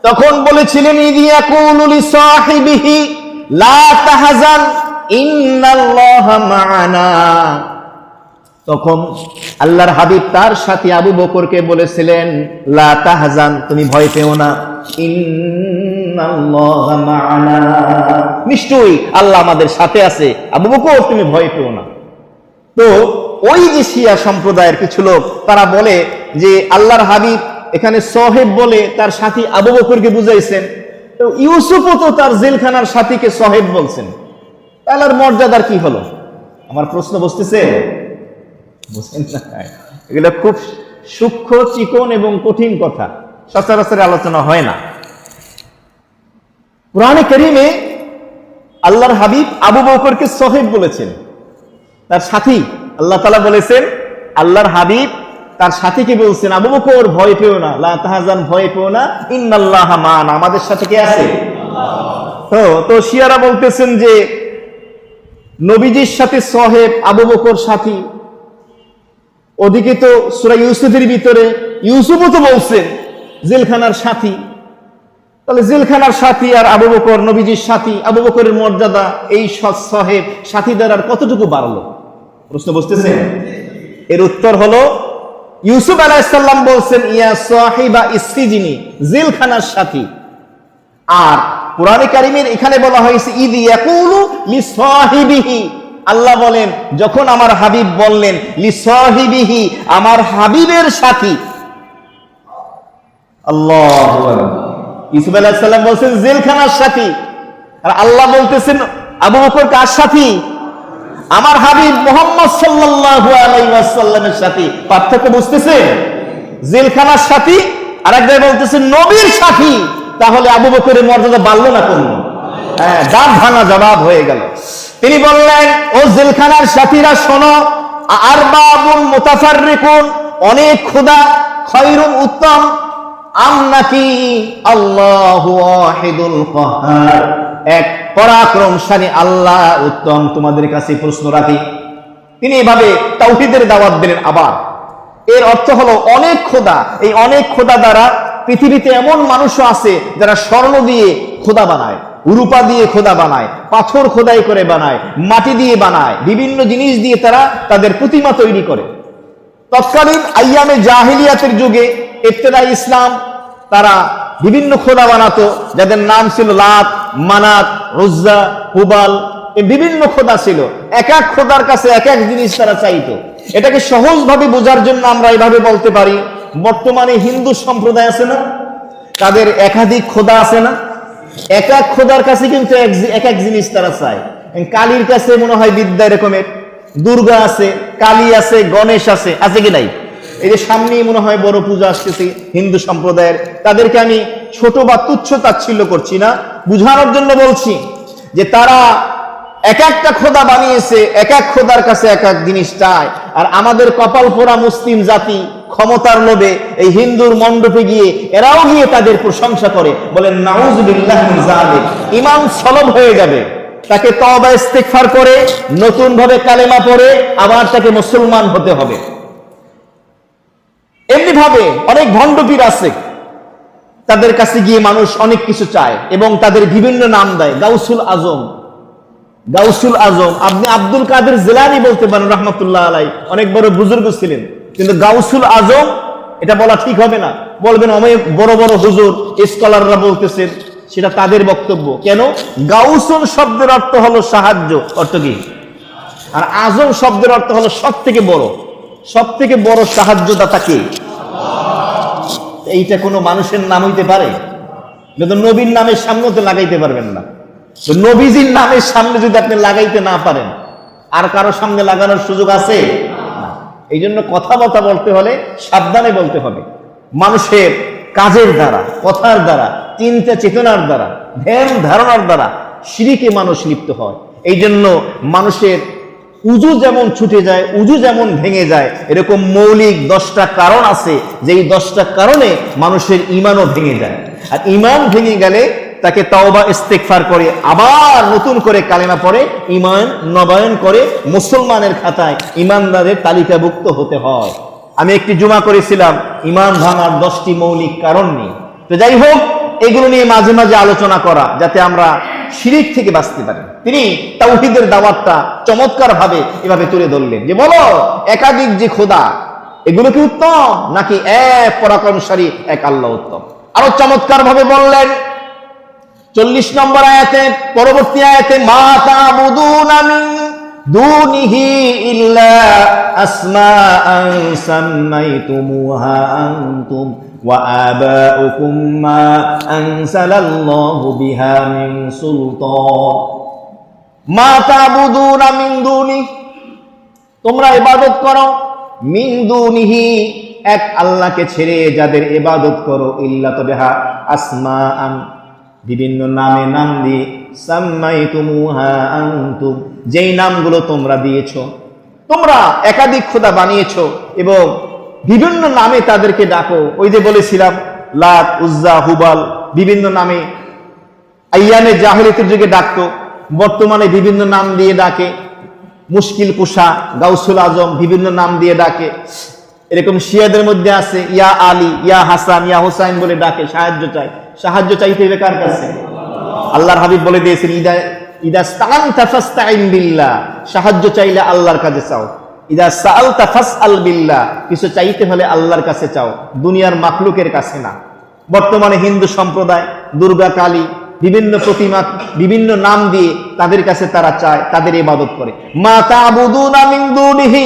তখন বলেছিলেন ইয়াকুলু লিসাহিবিহি লা তাহজান ইন্নাল্লাহা মা'ানা। তখন আল্লাহর হাবিব তার সাথে আবু বকরকে বলেছিলেন লা তাহজান, তুমি ভয় পেও না, ইন্নাল্লাহা মা'ানা, নিশ্চয়ই আল্লাহ আমাদের সাথে আছে, আবু বকর তুমি ভয় পেও না। তো ওই যে শিয়া সম্প্রদায়ের কিছু লোক তারা বলে যে আল্লাহর হাবিব এখানে সাহেব বলে তার সাথী আবু বকরকে বুঝাইছেন, তো ইউসুফও তো তার জেলখানার সাথীকে সাহেব বলছেন, তাহলে মর্যাদার কি হলো? আমার প্রশ্ন বুঝতেছে? বুঝছেন না? এগুলো খুব সূক্ষ্ম, চিকন এবং কঠিন কথা, সচরাচর আলোচনা হয় না। কুরআনে কারীমে আল্লাহর হাবিব আবু বকরকে সাহেব বলেছেন, তার সাথী। আল্লাহ তাআলা বলেছেন আল্লাহর হাবিব তার সাথীকে বলছেন আবু বকর ভয় পেও না, লা তাহজান, ভয় পেও না, ইন্নাল্লাহা মা'ানা, আমাদের সাথে কে আছে? তো শিয়ারা বলতেছেন যে নবীজির সাথে সাহেব, আবু বকর সাথী। ওদিকে তো সূরা ইউসুফের ভিতরে ইউসুফও তো বলছেন জেলখানার সাথী, তাহলে জেলখানার সাথী আর আবু বকর নবীজির সাথী, আবু বকরের মর্যাদা এই সাহেব সাথী দ্বারা কতটুকু বাড়লো? প্রশ্ন বুঝতেছেন? এর উত্তর হলো ইউসুফ আলাইহিস সালাম বলছেন ইয়া সাহিবা ইসসিজিনি, জেলখানার সাথী। আর কুরআনে কারীমের এখানে বলা হয়েছে ইদ ইয়াকুলু লিসাহিবিহি, আল্লাহ বলেন যখন আমার হাবিব বললেন লিসাহিবিহি, আমার হাবিবের সাথী। আল্লাহু আকবার। ইউসুফ আলাইহিস সালাম বলছেন জেলখানার সাথী, আর আল্লাহ বলতেছেন আবু বকর কার সাথী? আমার হাবিব মুহাম্মদ সাল্লাল্লাহু আলাইহি ওয়াসাল্লামের সাথী। পার্থক্য বুঝতেছেন? জেলখানার সাথী আর এক জায়গায় বলতেছেন নবীর সাথী, তাহলে আবু বকরের মর্যাদা বাড়লো না কমলো? হ্যাঁ, দাঁত ভাঙা জবাব হয়ে গেল। তিনি বললেন ও জেলখানার সাথীরা শোনো, আরবাবুন মুতাফাররিকুন, অনেক খোদা খায়রুন উত্তম, আম নাকি আল্লাহু ওয়াহিদুল কাহ্হার, এক পরাক্রমশালী আল্লাহ উত্তম, তোমাদের কাছে প্রশ্ন রাখি। তিনি এভাবে তাওহীদের দাওয়াত দিলেন। আবার এর অর্থ হলো অনেক খোদা, এই অনেক খোদা দ্বারা পৃথিবীতে এমন মানুষও আছে যারা স্বর্ণ দিয়ে খোদা বানায়, রূপা দিয়ে খোদা বানায়, পাথর খোদাই করে বানায়, মাটি দিয়ে বানায়, বিভিন্ন জিনিস দিয়ে তারা তাদের প্রতিমা তৈরি করে। তৎকালীন আইয়ামে জাহিলিয়াতের যুগে ইবতেদাই ইসলাম তারা বিভিন্ন খোদা বানাতো, যাদের নাম ছিল লাত, মানাত, উজ্জা, হুবাল, এই বিভিন্ন খোদা ছিল। এক এক খোদার কাছে এক এক জিনিস তারা চাইতো। এটাকে সহজভাবে বোঝার জন্য আমরা এইভাবে বলতে পারি, বর্তমানে হিন্দু সম্প্রদায় আছে না, তাদের একাধিক খোদা আছে না, এক এক খোদার কাছে কিন্তু এক এক জিনিস তারা চায়। কালীর কাছে মনে হয় বিদ্যা এরকমের, দুর্গা আছে, কালী আছে, গণেশ আছে, আছে কি নাই? এই যে সামনেই মনে হয় বড় পূজা আসতেছে হিন্দু সম্প্রদায়ের, তাদেরকে আমি ছোট বা তুচ্ছ তাচ্ছিল্য করছি না, বুঝানোর জন্য বলছি যে তারা এক একটা খোদা বানিয়েছে, এক এক খোদার কাছে এক এক জিনিস চায়। আর আমাদের কপাল পোড়া মুসলিম জাতি ক্ষমতার লোভে এই হিন্দুর মণ্ডপে গিয়ে এরাও গিয়ে তাদের প্রশংসা করে, বলেন নাউযুবিল্লাহি মিন যালিক। ঈমান সলব হয়ে যাবে, তাকে তওবা ইস্তিগফার করে নতুন ভাবে কালেমা পড়ে আবার তাকে মুসলমান হতে হবে। এমনি ভাবে অনেক ভণ্ডপীর আছে, তাদের কাছে গিয়ে মানুষ অনেক কিছু চায় এবং তাদের বিভিন্ন নাম দেয়। গাউসুল আজম, গাউসুল আজম, আপনি আব্দুল কাদের জিলানী বলতে পারেন রাহমাতুল্লাহ আলাইহি, অনেক বড় বুজুর্গ ছিলেন, কিন্তু গাউসুল আজম এটা বলা ঠিক হবে না। বলবেন অনেক বড় বড় হুজুর স্কলাররা বলতেছেন, সেটা তাদের বক্তব্য। কেন? গাউসুল শব্দের অর্থ হলো সাহায্য, অর্থ কি? আর আজম শব্দের অর্থ হলো সব থেকে বড়, সব থেকে বড় সাহায্যদাতা কে? এইটা কোনো মানুষের নাম হইতে পারে? কিন্তু নবীর নামের সামনে তো লাগাইতে পারবেন না। তো নবীজির নামের সামনে যদি আপনি লাগাইতে না পারেন, আর কারো সামনে লাগানোর সুযোগ আছে না। এই জন্য কথাবার্তা বলতে হলে সাবধানে বলতে হবে। মানুষের কাজের দ্বারা, কথার দ্বারা, চিন্তা চেতনার দ্বারা, ধ্যান ধারণার দ্বারা শিরকে মানুষ লিপ্ত হয়। এই জন্য মানুষের উজু যেমন ছুটে যায়, উজু যেমন ভেঙে যায়, এরকম মৌলিক 10টা কারণ আছে, যেই 10টা কারণে মানুষের ঈমানও ভেঙে যায়। আর ঈমান ভেঙে গেলে তাকে তওবা ইস্তেগফার করে আবার নতুন করে কালেমা পড়ে ঈমান নবায়ন করে মুসলমানের খাতায় ঈমানদারের তালিকাভুক্ত হতে হয়। আমি একটি জুমা করেছিলাম ঈমান ভাঙার 10টি মৌলিক কারণ নিয়ে। তো যাই হোক, এগুলো নিয়ে মাঝে মাঝে আলোচনা করা, যাতে আমরা শিরিক থেকে বাঁচতে পারি। তিনি তাওহীদের দাওয়াতটা চমৎকার ভাবে এভাবে তুলে ধরলেন যে, বলো একাধিক যে খোদা, এগুলো কি উত্তম, নাকি এক পরাক্রমশালী এক আল্লাহ উত্তম? আরো চমৎকার ভাবে বললেন 40 নম্বর আয়াতে, পরবর্তী আয়াতে, মা তা'বুদুনা মিন দুনিহি ইল্লা আসমাআন সাম্মাইতুমুহা আনতুম ওয়া আবাউকুম মা আনজালাল্লাহু বিহা মিন সুলতান। মা তা'বুদুনা মিন দুনি, তোমরা ইবাদত করো, মিন দুনিহি, এক আল্লাহকে ছেড়ে যাদের ইবাদত করো, ইল্লা, তবে হা, আসমাআন, বিভিন্ন নামে নাম দিয়ে, সাম্মাইতুমুহা আনতুম, যেই নামগুলো তোমরা দিয়েছো, তোমরা একাধিক খোদা বানিয়েছো এবং বিভিন্ন নামে তাদেরকে ডাকো। ওই যে বলেছিলাম লাত, উজ্জা, হুবাল, বিভিন্ন নামে আইয়ামে জাহেলিয়াতের যুগে ডাকতো, বর্তমানে বিভিন্ন নাম দিয়ে ডাকে। মুশকিল কুশা, গাউসুল আজম, বিভিন্ন নাম দিয়ে ডাকে। এরকম শিয়াদের মধ্যে আছে ইয়া আলী, ইয়া হাসান, ইয়া হুসাইন বলে ডাকে, সাহায্য চায়। সাহায্য চাইতে হবে কার কাছে? আল্লাহর হাবিব বলে দিয়েছেন, ইদা ইসতাআনতা ফাসতাইন বিল্লাহ, সাহায্য চাইলে আল্লাহর কাছে চাও। ইদা সাআলতা ফাসআল বিল্লাহ, কিছু চাইতে হলে আল্লাহর কাছে চাও, দুনিয়ার মাখলুকের কাছে না। বর্তমানে হিন্দু সম্প্রদায় দুর্গা, কালী, বিভিন্ন প্রতিমা, বিভিন্ন নাম দিয়ে তাদের কাছে তারা চায়, তাদের ইবাদত করে। মা তা'বুদুনা মিন দুনিহি,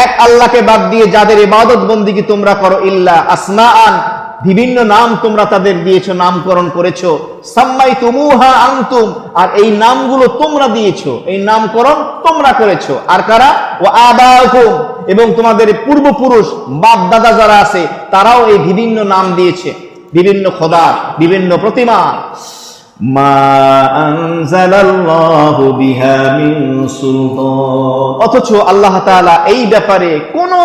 এক আল্লাহকে বাদ দিয়ে যাদের ইবাদত বন্দেগী তোমরা করো, ইল্লা আসমাআন, বিভিন্ন নাম তোমরা তাদের দিয়েছো, নামকরণ করেছো, সাম্মাইতুমুহা আনতুম, আর এই নামগুলো তোমরা দিয়েছো, এই নামকরণ তোমরা করেছো। আর কারা? ওয়া আবাউকুম, এবং তোমাদের পূর্বপুরুষ বাপ দাদা যারা আছে তারাও এই বিভিন্ন নাম দিয়েছে, বিভিন্ন খোদা, বিভিন্ন প্রতিমা। মা আনজালাল্লাহু বিহা মিন সুলতান, অথচ আল্লাহ তাআলা এই ব্যাপারে কোনো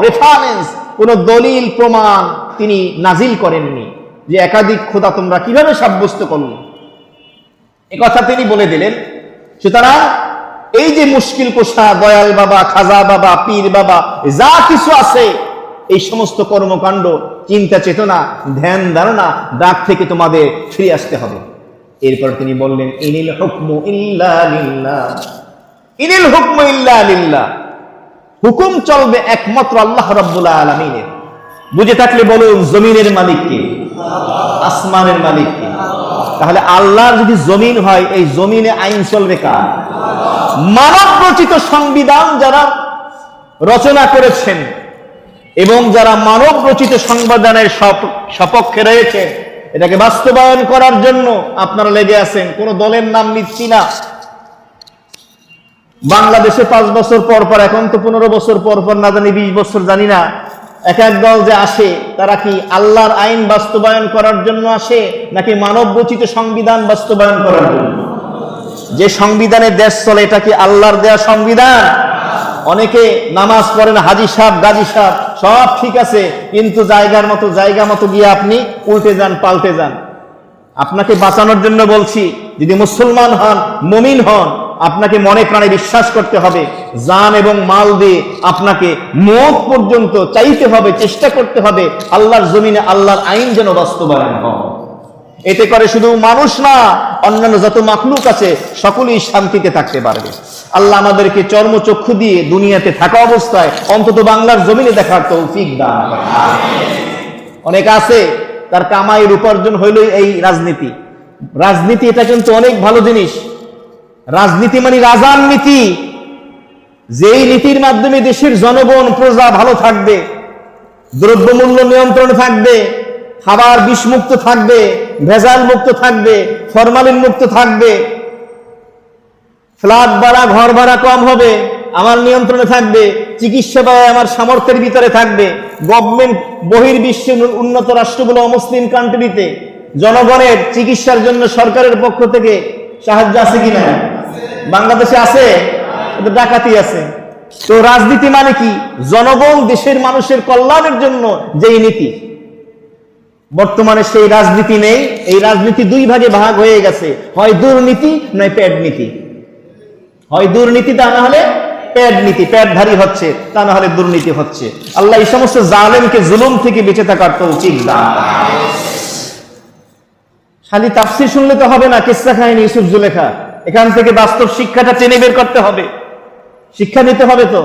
রেফারেন্স, কোনো দলিল প্রমাণ তিনি নাজিল করেননি যে একাধিক খোদা তোমরা কিভাবে সাব্যস্ত করলে, এ কথা তিনি বলে দিলেন। সুতরাং এই যে মুশকিল কোষা, দয়াল বাবা, খাজা বাবা, পীর বাবা, যা কিছু আছে, এই সমস্ত কর্মকাণ্ড, চিন্তা চেতনা, ধ্যান ধারণা, ডাক থেকে তোমাদের ফিরে আসতে হবে। এরপর তিনি বললেন, ইনিল হুকমু ইল্লা লিল্লাহ, ইনিল হুকমু ইল্লা লিল্লাহ, হুকুম চলবে একমাত্র আল্লাহ রাব্বুল আলামিনের। বুঝে থাকলে বলুন, জমিনের মালিক কে? আসমানের মালিক কে? তাহলে আল্লাহর যদি জমিন হয়, এই জমিনে আইন চলবে কার? মানব রচিত সংবিধান যারা রচনা করেছেন এবং যারা মানব রচিত সংবিধানের সপক্ষে রয়েছে, এটাকে বাস্তবায়ন করার জন্য আপনারা লেগে আছেন। কোন দলের নাম নিচ্ছি না। বাংলাদেশে 5 বছর পর পর, এখন তো 15 বছর পর পর, না জানি 20 বছর, জানি না, এক এক দল যে আসে, তারা কি আল্লাহর আইন বাস্তবায়ন করার জন্য আসে, নাকি মানব রচিত সংবিধান বাস্তবায়ন করার জন্য? যে সংবিধানে দেশ চলে, এটা কি আল্লাহর দেয়া সংবিধান? অনেকে নামাজ পড়েন, হাজি সাহেব, গাজী সাহেব, সব ঠিক আছে, কিন্তু জায়গা মতো গিয়ে আপনি উল্টে যান, পাল্টে যান। আপনাকে বাঁচানোর জন্য বলছি, যদি মুসলমান হন, মুমিন হন, আপনাকে মনে প্রাণে বিশ্বাস করতে হবে, জান এবং মাল দিয়ে আপনাকে মওত পর্যন্ত চাইতে হবে, চেষ্টা করতে হবে আল্লাহর জমিনে আল্লাহর আইন যেন বাস্তবায়ন হয়। এতে করে শুধু মানুষ না, অন্যান্য যত মাখলুক আছে সকলেই শান্তিতে থাকতে পারবে। আল্লাহ আমাদেরকে চর্মচক্ষু দিয়ে দুনিয়াতে থাকা অবস্থায় অন্তত বাংলার জমিনে দেখার তৌফিক দান করেন। অনেক আছে তার কামাইয়ের উপার্জন হইল এই রাজনীতি। রাজনীতি এটা কিন্তু অনেক ভালো জিনিস। রাজনীতি মানে রাজার নীতি, যেই নীতির মাধ্যমে দেশের জনগণ, প্রজা ভালো থাকবে, দ্রব্যমূল্য নিয়ন্ত্রণ থাকবে, খাবার বিষমুক্ত থাকবে, ভেজাল মুক্ত থাকবে, ফরমালিন মুক্ত থাকবে, ফ্ল্যাট ভাড়া ঘর ভাড়া কম হবে, আমার নিয়ন্ত্রণে থাকবে, চিকিৎসা ব্যয় আমার সামর্থ্যের ভিতরে থাকবে। গভর্নমেন্ট বহির্বিশ্বের উন্নত রাষ্ট্রগুলো, মুসলিম কান্ট্রিতে জনগণের চিকিৎসার জন্য সরকারের পক্ষ থেকে সাহায্য আছে কিনা? বাংলাদেশে আছে? ডাকাতি আছে। তো রাজনীতি মানে কি? জনগণ, দেশের মানুষের কল্যাণের জন্য যেই নীতি, বর্তমানে সেই রাজনীতি নেই। এই রাজনীতি দুই ভাগে ভাগ হয়ে গেছে, হয় দুর্নীতি নয় পেট নীতি। হয় দুর্নীতি, তা না হলে পেট নীতি, পেটধারী হচ্ছে, তা না হলে দুর্নীতি হচ্ছে। আল্লাহ এই সমস্ত জালেমকে জুলুম থেকে বেঁচে থাকার তৌফিক দান। খালি তাফসীর শুনলে তো হবে না, কিসসা কাহিনী ইউসুফ জুলেখা, এখান থেকে বাস্তব শিক্ষাটা টেনে বের করতে হবে, শিক্ষা নিতে হবে। তো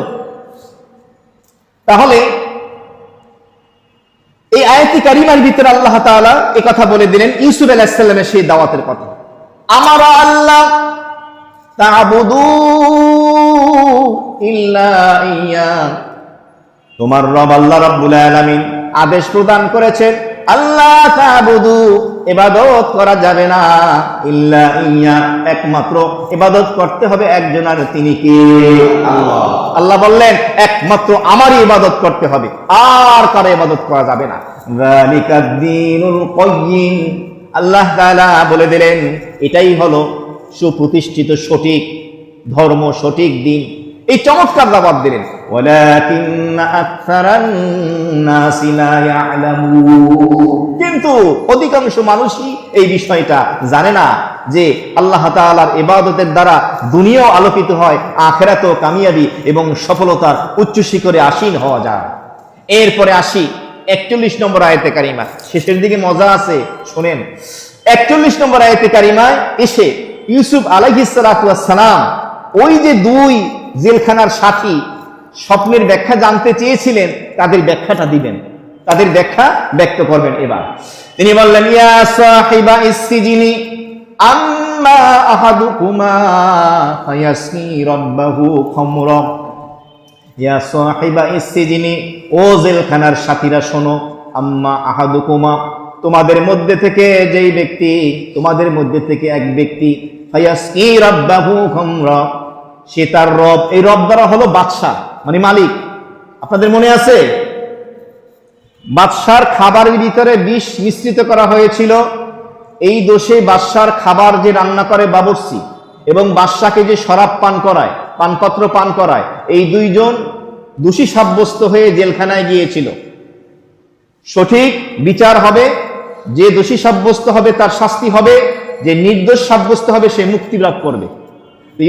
তাহলে এই আয়াতি কারিমার ভিতরে আল্লাহ তাআলা এই কথা বলে দিলেন ইউসুফ আলাইহিস সালামের সেই দাওয়াতের কথা। আমারা আল্লাহ তা'বুদু ইল্লা ইয়া, তোমার রব আল্লাহ রাব্বুল আলামিন আদেশ প্রদান করেছেন, আল্লাহ তা'বুদু, ইবাদত করা যাবে না, ইল্লা ইয়া, একমাত্র ইবাদত করতে হবে একজন, আর তিনি কে? আল্লাহ। আল্লাহ বললেন একমাত্র আমারই ইবাদত করতে হবে, আর কারো ইবাদত করা যাবে না। যালিকাদ দীনুল কাইয়্যিম, আল্লাহ তাআলা বলে দিলেন এটাই হলো সুপ্রতিষ্ঠিত সঠিক ধর্ম, সঠিক দিন। এই চমৎকার দাওয়াত দিলেন, ওয়ালাকিন্না আকসারান নাসি লা ইয়ালামুন, কিন্তু অধিকাংশ মানুষই এই বিষয়টা জানে না যে আল্লাহ তাআলার ইবাদতের দ্বারা দুনিয়াও আলোকিত হয়, আখিরাতেও কামিয়াবি এবং সফলতার উচ্চ শিখরে আসীন হওয়া যায়। এরপরে আসি 41 নম্বর আয়াতে কারিমা, শেষের দিকে মজা আছে, শুনেন। 41 নম্বর আয়াতে কারিমায় এসে ইউসুফ আলাইহিস সালাতু ওয়াস সালাম ওই যে দুই জেলখানার সাথী স্বপ্নের ব্যাখ্যা জানতে চেয়েছিলেন, তাদের ব্যাখ্যাটা দিবেন, তাদের ব্যাখ্যা ব্যক্ত করবেন। এবার তিনি বললেন, ইয়া সাহিবা ইসসিজিনি আম্মা আহাদুকুমা ফায়াসনি রাব্বাহু খামরা, ইয়া সাহিবা ইসসিজিনি, ও জেলখানার সাথীরা শোনো, আম্মা আহাদুকুমা, তোমাদের মধ্যে থেকে যেই ব্যক্তি, তোমাদের মধ্যে থেকে এক ব্যক্তি, ফায়াসনি রাব্বাহু খামরা, সে তার রব, এই রব দ্বারা হলো বাদশাহ মানে মালিক। আপনাদের মনে আছে বাদশার খাবারের ভিতরে বিষ মিশ্রিত করা হয়েছিল, এই দোষে বাদশার খাবার যে রান্না করে বাবুর্চি এবং বাদশাকে যে শরাব পান করায়, পানপত্র পান করায়, এই দুইজন দোষী সাব্যস্ত হয়ে জেলখানায় গিয়েছিল। সঠিক বিচার হবে, যে দোষী সাব্যস্ত হবে তার শাস্তি হবে, যে নির্দোষ সাব্যস্ত হবে সে মুক্তি লাভ করবে।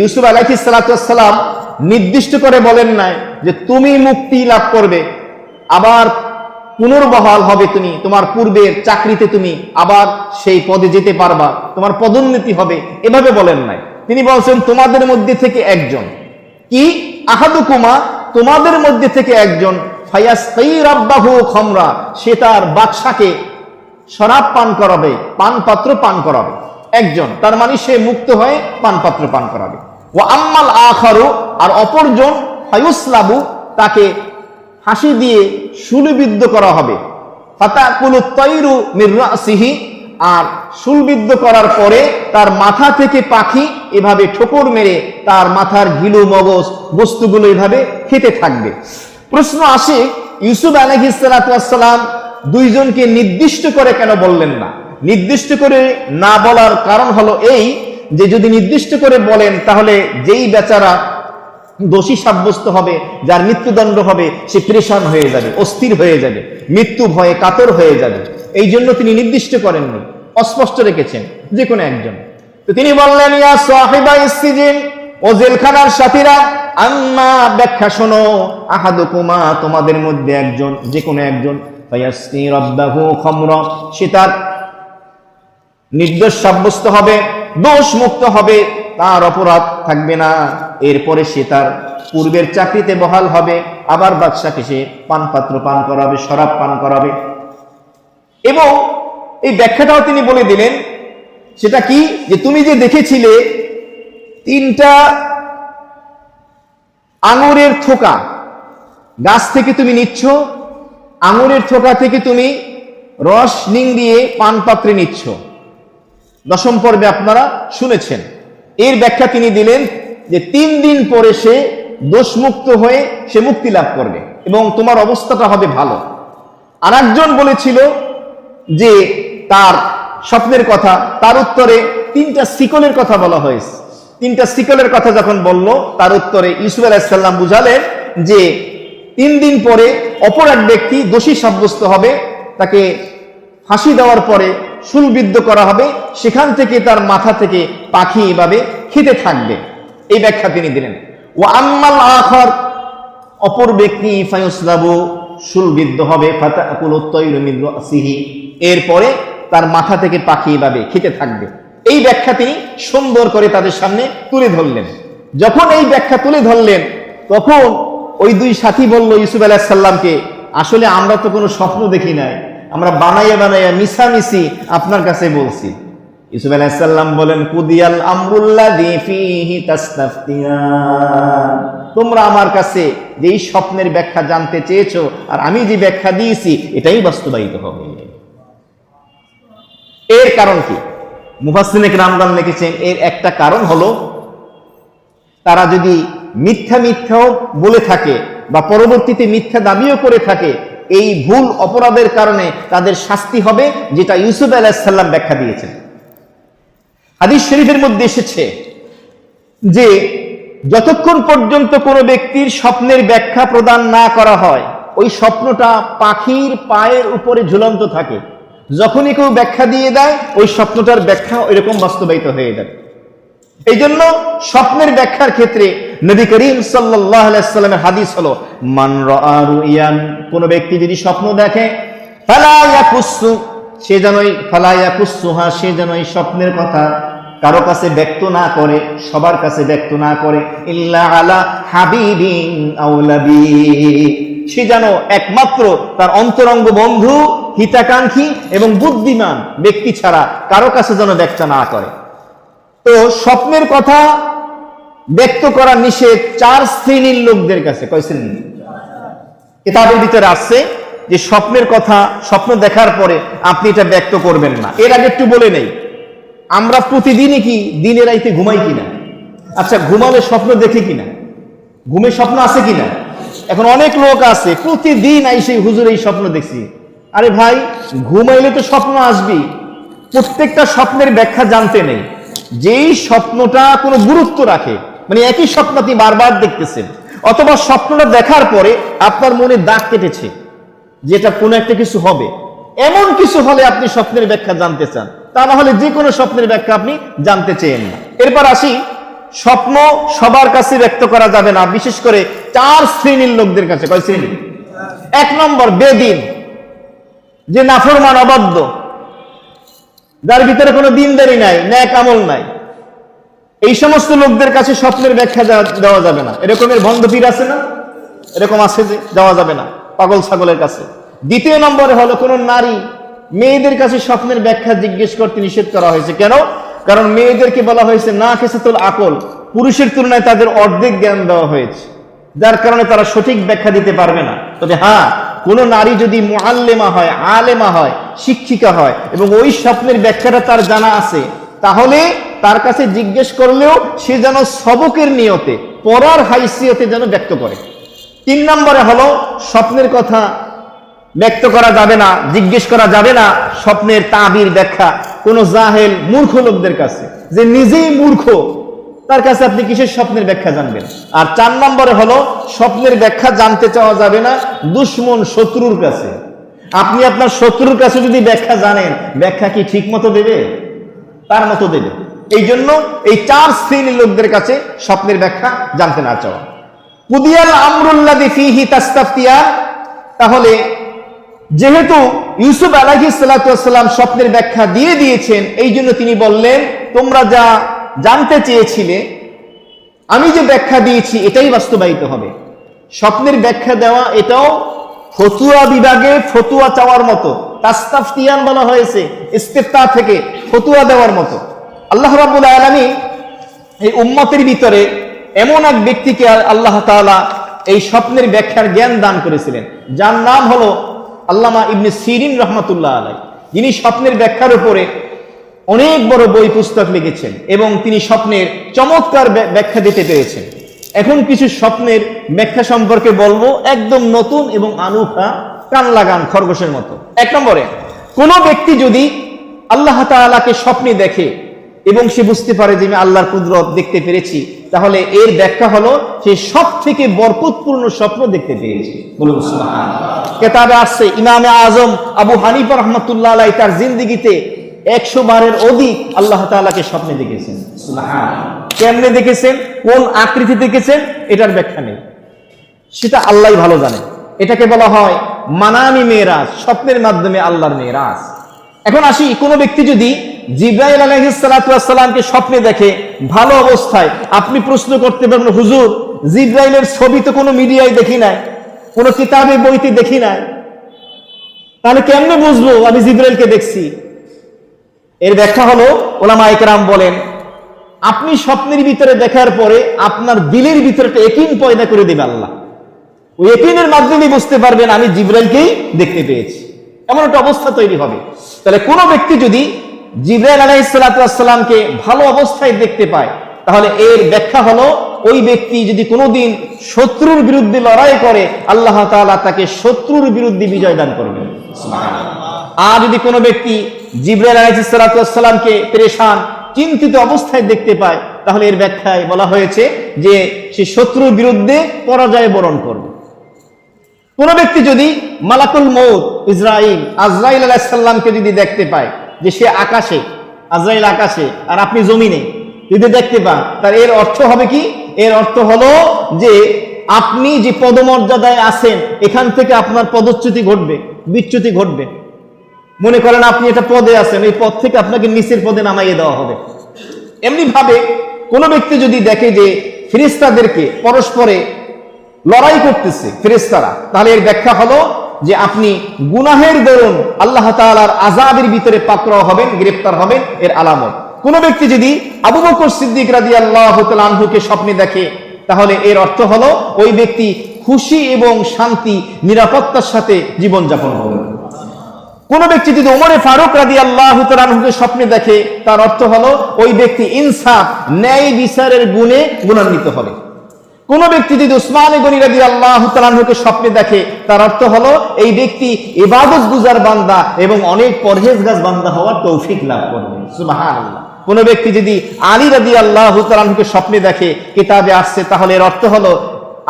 ইউসুফ আলাইহিস সালাতু ওয়াস সালাম নির্দিষ্ট করে বলেন নাই যে তুমি মুক্তি লাভ করবে, আবার পুনর্বহাল হবে, তুমি তোমার পূর্বের চাকরিতে তুমি আবার সেই পদে যেতে পারবা, তোমার পদোন্নতি হবে, এভাবে বলেন নাই। তিনি বলছেন তোমাদের মধ্যে থেকে একজন, কি আহাদুকুমা, তোমাদের মধ্যে থেকে একজন, ফায়াসকি রাব্বাহু খামরা, সে তার বাদশাকে শরাব পান করাবে, পানপাত্র পান করাবে। একজন, তার মানে সে মুক্ত হয়ে পানপাত্র পান করাবে। ওয়া আম্মাল আখারু, আর অপরজন, ফায়ুসলাবু, তাকে ফাঁসি দিয়ে শূলবিদ্ধ করা হবে। ফাতাকুলুত তায়রু মির রাসিহি, আর শূলবিদ্ধ করার পরে তার মাথা থেকে পাখি এভাবে ঠোকর মেরে তার মাথার ঘিলু মগজ বস্তুগুলো এভাবে খেতে থাকবে। প্রশ্ন আসে, ইউসুফ আলাইহিস সালাতু ওয়াস সালাম দুইজনকে নির্দিষ্ট করে কেন বললেন না? নির্দিষ্ট করে না বলার কারণ হলো এই যে যদি নির্দিষ্ট করে বলেন তাহলে যেই বেচারা দোষী সাব্যস্ত হবে, যার মৃত্যুদণ্ড হবে, সে পরেশান হয়ে যাবে, অস্থির হয়ে যাবে, মৃত্যু ভয়ে কাতর হয়ে যাবে। এই জন্য তিনি নির্দিষ্ট করেননি, অস্পষ্ট রেখেছেন যে কোনো একজন। তো তিনি বললেন, ইয়া সাহিবা ইসসিজিন, ও জেলখানার সাথীরা, আম্মা, ব্যাখ্যা শোনো, আহাদুকুমা, তোমাদের মধ্যে একজন, যে কোনো একজন, ফায়াসনি রাব্বাহু খামরা, সে তার নির্দোষ সাব্যস্ত হবে, দোষ মুক্ত হবে, তার অপরাধ থাকবে না। এরপরে সে তার পূর্বের চাকরিতে বহাল হবে, আবার বাদশাকে সে পানপাত্র পান করাবে, শরাব পান করাবে। এবং এই ব্যাখ্যাটাও তিনি বলে দিলেন, সেটা কি, যে তুমি যে দেখেছিলে 3টা আঙুরের থোকা গাছ থেকে তুমি নিচ্ছ, আঙুরের থোকা থেকে তুমি রস নিংড়িয়ে পান পাত্রে নিচ্ছ। 10ম পর্বে আপনারা শুনেছেন। এর ব্যাখ্যা তিনি দিলেন যে 3 দিন পরে সে দোষমুক্ত হয়ে সে মুক্তি লাভ করবে এবং তোমার অবস্থাটা হবে ভালো। আর একজন বলেছিল যে তার স্বপ্নের কথা, তার উত্তরে 3টা শিকলের কথা বলা হয়েছে। 3টা শিকলের কথা যখন বলল, তার উত্তরে ইউসুফ আলাইহিস সালাম বুঝালেন যে 3 দিন পরে অপর এক ব্যক্তি দোষী সাব্যস্ত হবে, তাকে ফাঁসি দেওয়ার পরে শুলবিদ্ধ করা হবে, সেখান থেকে তার মাথা থেকে পাখি এভাবে খেতে থাকবে। এই ব্যাখ্যা তিনি দিলেন। ওয়া আম্মাল আখার, অপর ব্যক্তি ফায়ুসলাবু, শুলবিদ্ধ হবে, ফাতাকুলুত তায়রু মিন রাসিহি, এরপরে তার মাথা থেকে পাখি এভাবে খেতে থাকবে। এই ব্যাখ্যা তিনি সুন্দর করে তাদের সামনে তুলে ধরলেন। যখন এই ব্যাখ্যা তুলে ধরলেন, তখন ওই 2 সাথী বলল ইউসুফ আলাইহিস সালামকে, আসলে আমরা তো কোনো স্বপ্ন দেখি নাই, আমরা বানাইয়া বানাইয়া মিছামিছি আপনার কাছে বলছি। ইউসুফ আলাইহিস সালাম বলেন, কুদিয়াল আমরুল্লাযী ফীহি তাস্তাফতিয়ান, তোমরা আমার কাছে যেই স্বপ্নের ব্যাখ্যা জানতে চেয়েছো আর আমি যে ব্যাখ্যা দিয়েছি এটাই বাস্তবায়িত হবে। এর কারণ কি? মুফাসসিরিনে কেরামগণ লিখেছেন, এর একটা কারণ হলো তারা যদি মিথ্যা মিথ্যাও বলে থাকে বা পরবর্তীতে মিথ্যা দাবিও করে থাকে, এই ভুল অপরাধের কারণে তাদের শাস্তি হবে, যেটা ইউসুফ আলাইহিস সালাম ব্যাখ্যা দিয়েছেন। হাদিস শরীফের মধ্যে এসেছে যে যতক্ষণ পর্যন্ত কোনো ব্যক্তির স্বপ্নের ব্যাখ্যা প্রদান না করা হয়, ওই স্বপ্নটা পাখির পায়ের উপরে ঝুলন্ত থাকে। যখনই কেউ ব্যাখ্যা দিয়ে দেয়, ওই স্বপ্নটার ব্যাখ্যা ওইরকম বাস্তবায়িত হয়ে যাবে। এই জন্য স্বপ্নের ব্যাখ্যার ক্ষেত্রে নবী করিম সাল্লাল্লাহু আলাইহি ওয়াসাল্লামের হাদিস হলো, মান রাআ রুয়ান, কোন ব্যক্তি যদি স্বপ্ন দেখে, ফালা ইয়াকুসু, সে যেন এই স্বপ্নের কথা কারো কাছে ব্যক্ত না করে, সবার কাছে ব্যক্ত না করে, ইল্লা আলা হাবিবিন আওলাবি, সে যেন একমাত্র তার অন্তরঙ্গ বন্ধু, হিতাকাঙ্ক্ষী এবং বুদ্ধিমান ব্যক্তি ছাড়া কারো কাছে যেন ব্যক্ত না করে। তো স্বপ্নের কথা ব্যক্ত করা নিষেধ 4 শ্রেণীর লোকদের কাছে। কয় শ্রেণী? কিতাবের ভিতরে আছে যে স্বপ্নের কথা, স্বপ্ন দেখার পরে আপনি এটা ব্যক্ত করবেন না। এর আগে একটু বলে নেই, আমরা প্রতিদিনই কি দিনে রাইতে ঘুমাই কিনা? আচ্ছা, ঘুমালে স্বপ্ন দেখি কিনা? ঘুমে স্বপ্ন আছে কিনা? এখন অনেক লোক আছে প্রতিদিন আইসে, হুজুর এই স্বপ্ন দেখছি। আরে ভাই, ঘুমাইলে তো স্বপ্ন আসবেই। প্রত্যেকটা স্বপ্নের ব্যাখ্যা জানতে নেই। যেই স্বপ্নটা কোনো গুরুত্ব রাখে, মানে একই স্বপ্ন আপনি বারবার দেখতেছেন, অথবা স্বপ্নটা দেখার পরে আপনার মনে দাগ কেটেছে যেটা কোনো একটা কিছু হবে, এমন কিছু হলে আপনি স্বপ্নের ব্যাখ্যা জানতে চান। তা না হলে যে কোনো স্বপ্নের ব্যাখ্যা আপনি জানতে চেয়েন না। এরপর আসি, স্বপ্ন সবার কাছে ব্যক্ত করা যাবে না, বিশেষ করে 4 শ্রেণীর লোকদের কাছে। কয় শ্রেণী? 1 নম্বর বেদিন, যে নাফরমান, অবাধ্য, যার ভিতরে কোনো দিনদারি নাই, নেক আমল নাই। এই সমস্ত লোকদের কাছে স্বপ্নের ব্যাখ্যা দেওয়া যাবে না। এরকমের ভণ্ড পীর আছে না? এরকম আছে যে যাওয়া যাবে না, পাগল ছাগলের কাছে। 2 নম্বরে হলো কোন নারী, মেয়েদের কাছে স্বপ্নের ব্যাখ্যা জিজ্ঞেস করতে নিষেধ করা হয়েছে। কেন? কারণ মেয়েদেরকে বলা হয়েছে না কেসাতুল আকল, পুরুষের তুলনায় তাদের অর্ধেক জ্ঞান দেওয়া হয়েছে, যার কারণে তারা সঠিক ব্যাখ্যা দিতে পারবে না। তবে হ্যাঁ, কোন নারী যদি মুআল্লিমা হয়, আলেমা হয়, শিক্ষিকা হয় এবং ওই স্বপ্নের ব্যাখ্যাটা তার জানা আছে, তাহলে তার কাছে জিজ্ঞেস করলেও সে যেন সবকের নিয়তে, পড়ার হাইসিয়তে যেন ব্যক্ত করে। 3 নম্বরে হলো স্বপ্নের কথা ব্যক্ত করা যাবে না, জিজ্ঞেস করা যাবে না স্বপ্নের তাবির ব্যাখ্যা কোন জাহেল মূর্খ লোকদের কাছে, যে নিজেই মূর্খ, তার কাছে আপনি কিসের স্বপ্নের ব্যাখ্যা জানবেন। আর 4 নম্বরে হলো স্বপ্নের ব্যাখ্যা জানতে চাওয়া যাবে না দুশমন, শত্রুর কাছে। আপনি আপনার শত্রুর কাছে যদি ব্যাখ্যা জানেন, ব্যাখ্যা কি ঠিক মতো দেবে? তার মতো দেবে। এই জন্য এই 4 শ্রেণীর লোকদের কাছে স্বপ্নের ব্যাখ্যা জানতে না চাওয়া। কুদিয়াল আমরুল্লাযী ফীহি তাস্তাফতিয়ান, তাহলে যেহেতু ইউসুফ আলাইহিস সালাতু ওয়াস সালাম স্বপ্নের ব্যাখ্যা দিয়ে দিয়েছেন, এই জন্য তিনি বললেন, তোমরা যা জানতে চেয়েছিলে, আমি যে ব্যাখ্যা দিয়েছি এটাই বাস্তবায়িত হবে। স্বপ্নের ব্যাখ্যা দেওয়া এটাও ফতুয়া বিভাগে ফতুয়া চাওয়ার মতো। তাস্তাফতিয়ান বলা হয়েছে ইস্তিফতা থেকে, ফতুয়া দেওয়ার মতো। আল্লাহ রাব্বুল আলামিন এই উম্মতের ভিতরে এমন এক ব্যক্তিকে আল্লাহ তাআলা এই স্বপ্নের ব্যাখ্যার জ্ঞান দান করেছিলেন, যার নাম হলো আল্লামা ইবনে সিরিন রহমাতুল্লাহ আলাইহি, যিনি স্বপ্নের ব্যাখ্যার উপরে অনেক বড় বই পুস্তক লিখেছেন এবং তিনি স্বপ্নের চমৎকার ব্যাখ্যা দিতে পেরেছেন। এখন কিছু স্বপ্নের ব্যাখ্যা সম্পর্কে বলবো, একদম নতুন এবং আনুখা, কান লাগান খরগোশের মতো। 1 নম্বরে, কোনো ব্যক্তি যদি আল্লাহ তাআলাকে স্বপ্নে দেখে এবং সে বুঝতে পারে যে আমি আল্লাহর কুদরত দেখতে পেরেছি, তাহলে এর ব্যাখ্যা হলো সে সব থেকে বরকতপূর্ণ স্বপ্ন দেখতে পেয়েছে। বলুন সুবহানাল্লাহ। কিতাবে আসছে ইমামে আজম আবু হানিফা রাহমাতুল্লাহ আলাইহি তার জিন্দেগিতে 100 বারের অধিক আল্লাহ তাআলাকে স্বপ্নে দেখেছেন। সুবহানাল্লাহ। কেমনে দেখেছেন, কোন আকৃতি দেখেছেন, এটার ব্যাখ্যা নেই, সেটা আল্লাহই ভালো জানে। এটাকে বলা হয় মানামি মেরাজ, স্বপ্নের মাধ্যমে আল্লাহর মেরাজ। এখন আসি, কোনো ব্যক্তি যদি জিবরাইল আলাইহিস সালাতু ওয়াস সালামকে স্বপ্নে দেখে ভালো অবস্থায়, আপনি প্রশ্ন করতে পারেন, হুজুর জিবরাইলের ছবি তো কোনো মিডিয়ায় দেখি নাই, কোনো কিতাবে বইতে দেখি নাই, তাহলে কেমনে বুঝবো আমি জিবরাইলকে দেখছি? এর ব্যাখ্যা হলো, ওলামায়ে কেরাম বলেন, আপনি স্বপ্নের ভিতরে দেখার পরে আপনার দিলের ভিতরে একটা ইয়াকিন পয়দা করে দেবে আল্লাহ। ওই ইয়াকিনের মাধ্যমে বুঝতে পারবেন আমি জিবরাইলকেই দেখতে পেয়েছি, এমন একটা অবস্থা তৈরি হবে। তাহলে কোনো ব্যক্তি যদি জিবরাইল আলাইহিস সালাতু ওয়াস সালামকে ভালো অবস্থায় দেখতে পায়, তাহলে এর ব্যাখ্যা হলো ওই ব্যক্তি যদি কোনোদিন শত্রুর বিরুদ্ধে লড়াই করে, আল্লাহ তাআলা তাকে শত্রুর বিরুদ্ধে বিজয় দান করবেন। আর যদি কোনো ব্যক্তি জিবরাইল আলাইহিস সালাতু ওয়াস সালামকে পেরেশান, চিন্তিত অবস্থায় দেখতে পায়, তাহলে এর ব্যাখ্যায় বলা হয়েছে যে সে শত্রুর বিরুদ্ধে পরাজয় বরণ করবে। কোন ব্যক্তি যদি মালাকুল মউত আজরাইল আলাইহিস সালামকে যদি দেখতে পায় যে সে আকাশে, আজরাইল আকাশে আর আপনি জমিনে যদি দেখতে পান, তার এর অর্থ হবে কি? এর অর্থ হলো যে আপনি যে পদমর্যাদায় আছেন এখান থেকে আপনার পদচ্যুতি ঘটবে, বিচ্যুতি ঘটবে। মনে করেন আপনি একটা পদে আছেন, এই পদ থেকে আপনাকে নিচের পদে নামাইয়ে দেওয়া হবে। এমনি ভাবে কোনো ব্যক্তি যদি দেখে যে ফেরেশতাদেরকে পরস্পরে লড়াই করতেছে ফেরেশতারা, তাহলে এর ব্যাখ্যা হলো যে আপনি গুনাহের দরুন আল্লাহ তাআলার আযাবের ভিতরে পাকড়াও হবেন, গ্রেফতার হবেন, এর আলামত। কোন ব্যক্তি যদি আবু বকর সিদ্দিক রাদিয়াল্লাহু তাআলা আনহুকে স্বপ্নে দেখে, তাহলে এর অর্থ হলো ওই ব্যক্তি খুশি এবং শান্তি নিরাপত্তার সাথে জীবন যাপন করবে। কোন ব্যক্তি যদি ওমরে ফারুক রাদিয়াল্লাহু তাআলা আনহুকে স্বপ্নে দেখে, তার অর্থ হলো ওই ব্যক্তি ইনসাফ, ন্যায় বিচারের গুণে গুণান্বিত হবে। কোন ব্যক্তি যদি উসমান গনি রাদিয়াল্লাহু তাআলা আনহুকে স্বপ্নে দেখে, তার অর্থ হলো এই ব্যক্তি ইবাদত গুজার বান্দা এবং অনেক পরহেজগার বান্দা হওয়ার তৌফিক লাভ করবে। সুবহানাল্লাহ। কোন ব্যক্তি যদি আলী রাদিয়াল্লাহু তাআলা আনহুকে স্বপ্নে দেখে, কিতাবে আসছে, তাহলে এর অর্থ হলো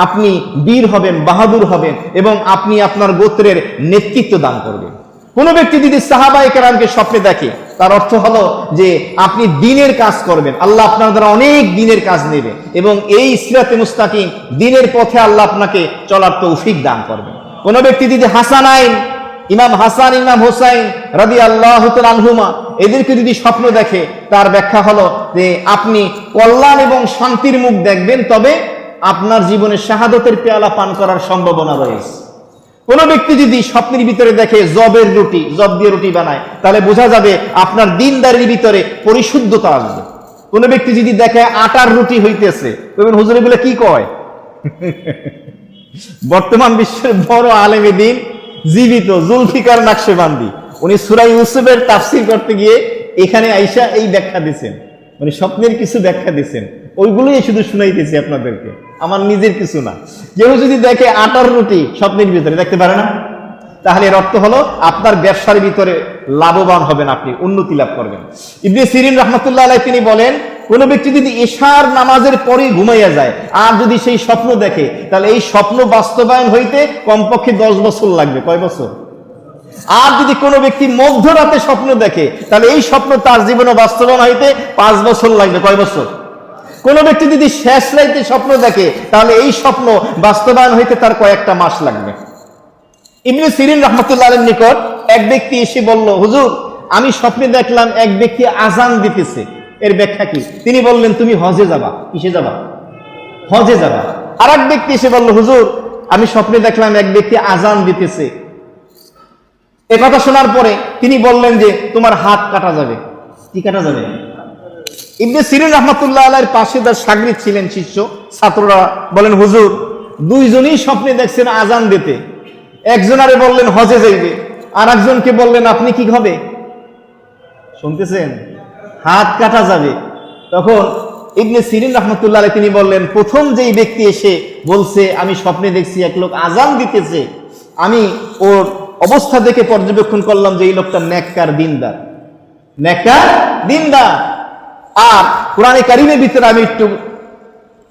আপনি বীর হবেন, বাহাদুর হবেন এবং আপনি আপনার গোত্রের নেতৃত্ব দান করবেন। কোন ব্যক্তি যদি সাহাবায়ে কেরামকে স্বপ্নে দেখে, তার অর্থ হলো যে আপনি দ্বীনের কাজ করবেন, আল্লাহ আপনার দ্বারা অনেক দ্বীনের কাজ নেবে এবং এই সিরাতে মুস্তাকিম দ্বীনের পথে আল্লাহ আপনাকে চলার তৌফিক দান করবেন। কোন ব্যক্তি যদি হাসানাইন, ইমাম হাসান, ইমাম হোসাইন রাদিয়াল্লাহু তাআলা আনহুমা, এদেরকে যদি স্বপ্ন দেখে, তার ব্যাখ্যা হলো যে আপনি কল্যাণ এবং শান্তির মুখ দেখবেন, তবে আপনার জীবনে শাহাদতের পেয়ালা পান করার সম্ভাবনা রয়েছে। কোন ব্যক্তি যদি স্বপ্নের ভিতরে দেখে জবের রুটি, জব দিয়ে রুটি বানায়, তাহলে বোঝা যাবে আপনার দিনদারির ভিতরে পরিশুদ্ধতা আসবে। কোন ব্যক্তি যদি দেখে আটার রুটি হইতেছে, তখন হুজুর বলে কি কয়? বর্তমান বিশ্বের বড় আলেমে দ্বীন জীবিত জুলফিকার নাকশবন্দি, উনি সূরা ইউসুফের তাফসীর করতে গিয়ে এখানে আইসা এই ব্যাখ্যা দিচ্ছেন, মানে স্বপ্নের কিছু ব্যাখ্যা দিচ্ছেন, ওইগুলোই শুধু শুনাইতেছি আপনাদেরকে, আমার নিজের কিছু না। কেউ যদি দেখে আটার রুটি স্বপ্নের ভিতরে দেখতে পারে না, তাহলে এর অর্থ হলো আপনার ব্যবসার ভিতরে লাভবান হবেন, আপনি উন্নতি লাভ করবেন। ইবনে সিরিন রাহমাতুল্লাহ আলাইহি তিনি বলেন, কোন ব্যক্তি যদি ইশার নামাজের পরে ঘুমাইয়া যায় আর যদি সেই স্বপ্ন দেখে, তাহলে এই স্বপ্ন বাস্তবায়ন হইতে কমপক্ষে 10 বছর লাগবে। কয় বছর? আর যদি কোনো ব্যক্তি মধ্যরাতে স্বপ্ন দেখে, তাহলে এই স্বপ্ন তার জীবনে বাস্তবায়ন হইতে 5 বছর লাগবে। কয় বছর? কোন ব্যক্তি যদি শেষ রাইতে স্বপ্ন দেখে, তাহলে এই স্বপ্ন বাস্তবায়ন হইতে তার কয়েকটা মাস লাগবে। ইবনে সিরিন রাহমাতুল্লাহ আলাইহির নিকট এক ব্যক্তি এসে বলল, হুজুর আমি স্বপ্নে দেখলাম এক ব্যক্তি আজান দিতেছে, এর ব্যাখ্যা কি? তিনি বললেন, তুমি হজে যাবা। কিসে যাবা? হজে যাবা। আর এক ব্যক্তি এসে বলল, হুজুর আমি স্বপ্নে দেখলাম এক ব্যক্তি আজান দিতেছে। এ কথা শোনার পরে তিনি বললেন যে তোমার হাত কাটা যাবে। কি কাটা যাবে? ইবনে সিরিন রাহমাতুল্লাহ আলাইহির পাশে তার শাগরিদ ছিলেন, শিষ্য ছাত্ররা বলেন, হুজুর দুইজনই স্বপ্নে দেখছেন আজান দিতে, একজনারে বললেন হজে যাইবে, আর একজনকে বললেন আপনি কি হবে, শুনতেছেন, হাত কাটা যাবে। তখন ইবনে সিরিন রাহমাতুল্লাহ আলাইহি তিনি বললেন, প্রথম যেই ব্যক্তি এসে বলছে আমি স্বপ্নে দেখছি এক লোক আজান দিতেছে, আমি ওর অবস্থা দেখে পর্যবেক্ষণ করলাম যে এই লোকটা নেককার দিনদার, নেককার দিনদার। আর কোরআনে কারীমের ভিতরে আমি একটু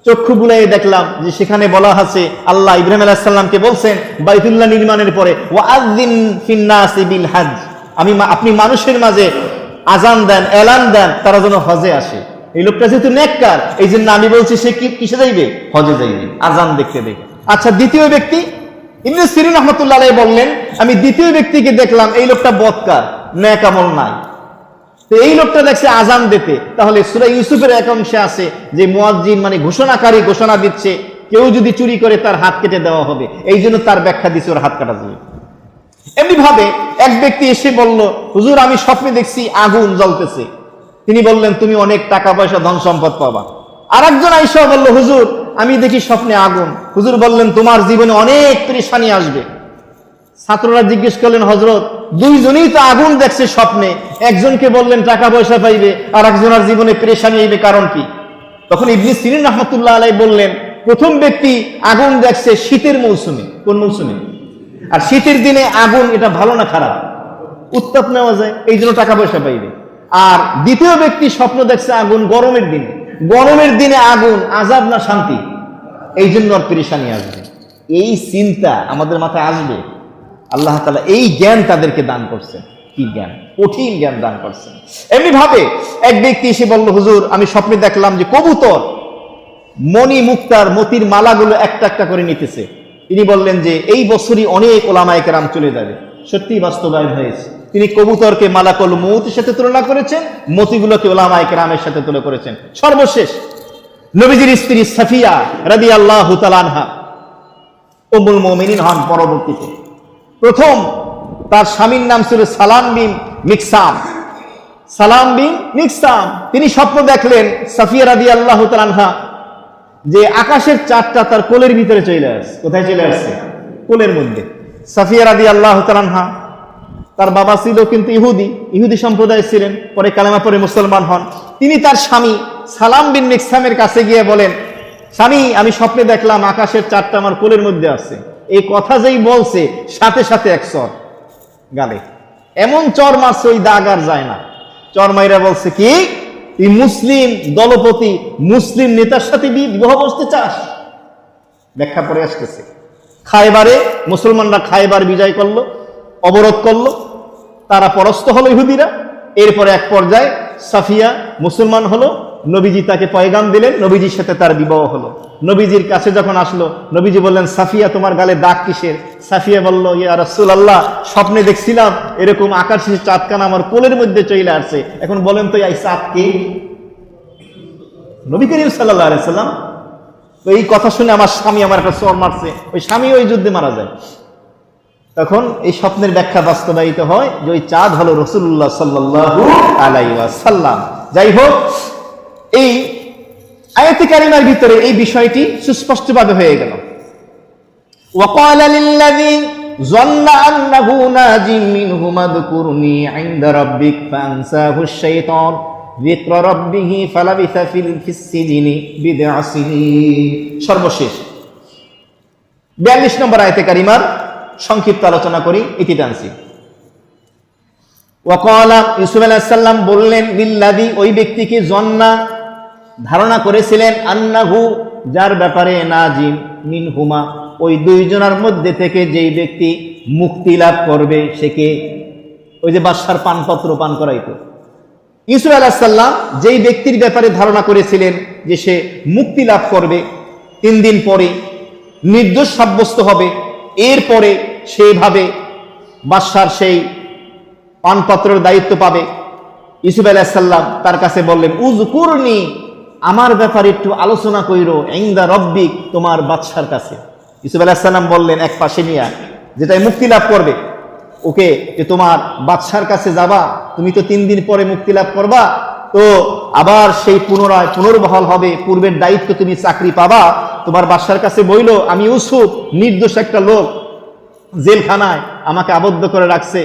চক্ষু বুলাই দেখলাম যে সেখানে বলা আছে আল্লাহ ইব্রাহিম আলাইহিস সালামকে বলছেন বাইতুল্লাহ নির্মাণের পরে ওয়াআযিন ফিন্নাসি বিল হজ, আপনি মানুষের মাঝে আজান দেন, এলান দেন, তারা যেন হজে আসে। এই লোকটা যেহেতু নেককার, এই জন্য আমি বলছি সে কিসে যাইবে, হজে যাইবে, আজান দেখতে দেখে। আচ্ছা, দ্বিতীয় ব্যক্তি ইবনে সিরিন রাহমাতুল্লাহ আলাইহি বললেন আমি দ্বিতীয় ব্যক্তিকে দেখলাম এই লোকটা বদকার, নেক আমল নাই। তো এই লোকটা দেখছে আজান দিতে, তাহলে সূরা ইউসুফের এক অংশে আছে যে মুয়াজ্জিন মানে ঘোষণাকারী ঘোষণা দিচ্ছে কেউ যদি চুরি করে তার হাত কেটে দেওয়া হবে, এই জন্য তার ব্যাখ্যা দিচ্ছে ওর হাত কাটা যাবে। এমনি ভাবে এক ব্যক্তি এসে বলল হুজুর আমি স্বপ্নে দেখছি আগুন জ্বলতেছে, তিনি বললেন তুমি অনেক টাকা পয়সা ধন সম্পদ পাবা। আর একজন আয়েশা বলল হুজুর আমি দেখি স্বপ্নে আগুন, হুজুর বললেন তোমার জীবনে অনেক পেরেশানি আসবে। ছাত্ররা জিজ্ঞেস করলেন হযরত দুইজনেই তো আগুন দেখছে স্বপ্নে, একজনকে বললেন টাকা পয়সা পাইবে আর একজনের জীবনে পেরেশানি আইবে, কারণ কি? তখন ইবনে সিরিন রাহমাতুল্লাহ আলাইহি বললেন প্রথম ব্যক্তি আগুন দেখছে শীতের মৌসুমে, কোন মৌসুমে? আর শীতের দিনে আগুন এটা ভালো না খারাপ? উত্তাপ নেওয়া যায়, এই জন্য টাকা পয়সা পাইবে। আর দ্বিতীয় ব্যক্তি স্বপ্ন দেখছে আগুন গরমের দিনে, গরমের দিনে আগুন আযাব না শান্তি, এই জন্য আর পেরেশানি আসবে। এই চিন্তা আমাদের মাথায় আসবে, আল্লাহ তাআলা এই জ্ঞান তাদেরকে দান করছেন। কি জ্ঞান? কঠিন জ্ঞান দান করছেন। এমনি ভাবে এক ব্যক্তি এসে বলল হুজুর আমি স্বপ্নে দেখলাম যে কবুতর মণি মুক্তার মতির মালাগুলো একটা একটা করে নিতেছে। তিনি বললেন যে এই বছরই অনেক ওলামায়ে কেরাম চলে যাবে, সত্যি বাস্তবায়ন হয়েছে। তিনি কবুতরকে মালাকুল মউতের সাথে তুলনা করেছেন, মতিগুলোকে ওলামায়ে কেরামের সাথে তুলনা করেছেন। সর্বশেষ নবীজির স্ত্রী সাফিয়া রাদিয়াল্লাহু তাআলা আনহা উম্মুল মুমিনিন হন পরবর্তীতে। প্রথম তার স্বামীর নাম ছিল সালাম বিন মিকসাম, সালাম বিন মিকসাম। তিনি স্বপ্ন দেখলেন সাফিয়া রাদিয়াল্লাহু তাআলা আনহা যে আকাশের চাঁদটা তার কোলের ভিতরে চলে আসছে। কোথায় চলে আসছে? কোলের মধ্যে। সাফিয়া রাদিয়াল্লাহু তাআলা আনহা তার বাবা ছিল কিন্তু ইহুদি সম্প্রদায় ছিলেন, পরে কালেমা পড়ে মুসলমান হন। তিনি তার স্বামী সালাম বিন মিকসামের কাছে গিয়ে বলেন স্বামী আমি স্বপ্নে দেখলাম আকাশের চাঁদটা আমার কোলের মধ্যে আছে। এই কথা যেই বলছে সাথে সাথে এক চর গালে, এমন চর মারছে ওই দাগ আর যায় না। চর মাইরা বলছে কি তুই মুসলিম দলপতি মুসলিম নেতার সাথে বিবাহ বসতে চাস? ব্যাখ্যা পরে আসতেছে। খায়বারে মুসলমানরা খায়বার বিজয় করলো, অবরোধ করলো, তারা পরাস্ত হলো ইহুদিরা। এরপরে এক পর্যায়ে সাফিয়া মুসলমান হলো, নবীজি তাকে পয়গাম দিলেন, নবীজির সাথে তার বিবাহ হলো। নবীজির কাছে যখন আসলো নবীজি বললেন সাফিয়া তোমার গালে দাগ কিসের? সাফিয়া বলল ইয়া রাসূলুল্লাহ স্বপ্নে দেখছিলাম এরকম আকাশের চাঁদখানা আমার কোলের মধ্যে চলে আসছে, এখন বলেন তো এই চাঁদ কি? নবী করিম সাল্লাল্লাহু আলাইহি সাল্লাম। তো এই কথা শুনে আমার স্বামী আমার একটা চর মারছে, ওই স্বামী ওই যুদ্ধে মারা যায়। তখন এই স্বপ্নের ব্যাখ্যা বাস্তবায়িত হয় যে ওই চাঁদ হলো রাসূলুল্লাহ সাল্লাল্লাহু আলাইহি ওয়াসাল্লাম। যাই হোক, এই আয়াতে কারিমার ভিতরে এই বিষয়টি সুস্পষ্টভাবে হয়ে গেল। ওয়াকালা লিল্লাযী যান্না আন্নাহু নাজিম মিনহু মাযকুরনি ইনদা রাব্বিক ফানসাহুশ শাইতান যিকরা রাব্বিহি ফালাবিসা ফিস সিজনি বিদআ সিনিন। সর্বশেষ 42 নম্বর আয়াতে কারিমার সংক্ষিপ্ত আলোচনা করি, ইতি টানছি। ওয়াকালা ইউসুফ আলাইহিস সালাম বললেন লিল্লাযী ওই ব্যক্তিকে জন্না ধারণা করেছিলেন আন্নাহু যার ব্যাপারে নাজিম মিনহুমা ওই দুইজনের মধ্যে থেকে যেই ব্যক্তি মুক্তি লাভ করবে সে কে? ওই যে বাদশার পানপত্র পান করাইতো ইউসুফ আলাইহিস সালাম যেই ব্যক্তির ব্যাপারে ধারণা করেছিলেন যে সে মুক্তি লাভ করবে, 3 দিন পরে নির্দোষ সাব্যস্ত হবে, এরপরে সেইভাবে বাদশার সেই পানপত্রের দায়িত্ব পাবে। ইউসুফ আলাইহিস সালাম তার কাছে বললেন উযকুরনি আমার ব্যাপারে একটু আলোচনা কইরো ইনদা রব্বিক তোমার বাদশার কাছে। ইউসুফ আলাইহিস সালাম বললেন এক পাশে নিয়া যেটাই মুক্তি লাভ করবে ওকে যে তোমার বাদশার কাছে যাবা, তুমি তো 3 দিন পরে মুক্তি লাভ করবা, তো আবার সেই পুনর্বহাল হবে, পূর্বের দায়িত্ব তুমি চাকরি পাবা। তোমার বাদশার কাছে বইলো আমি ইউসুফ নির্দোষ একটা লোক, জেলখানায় আমাকে আবদ্ধ করে রাখছে,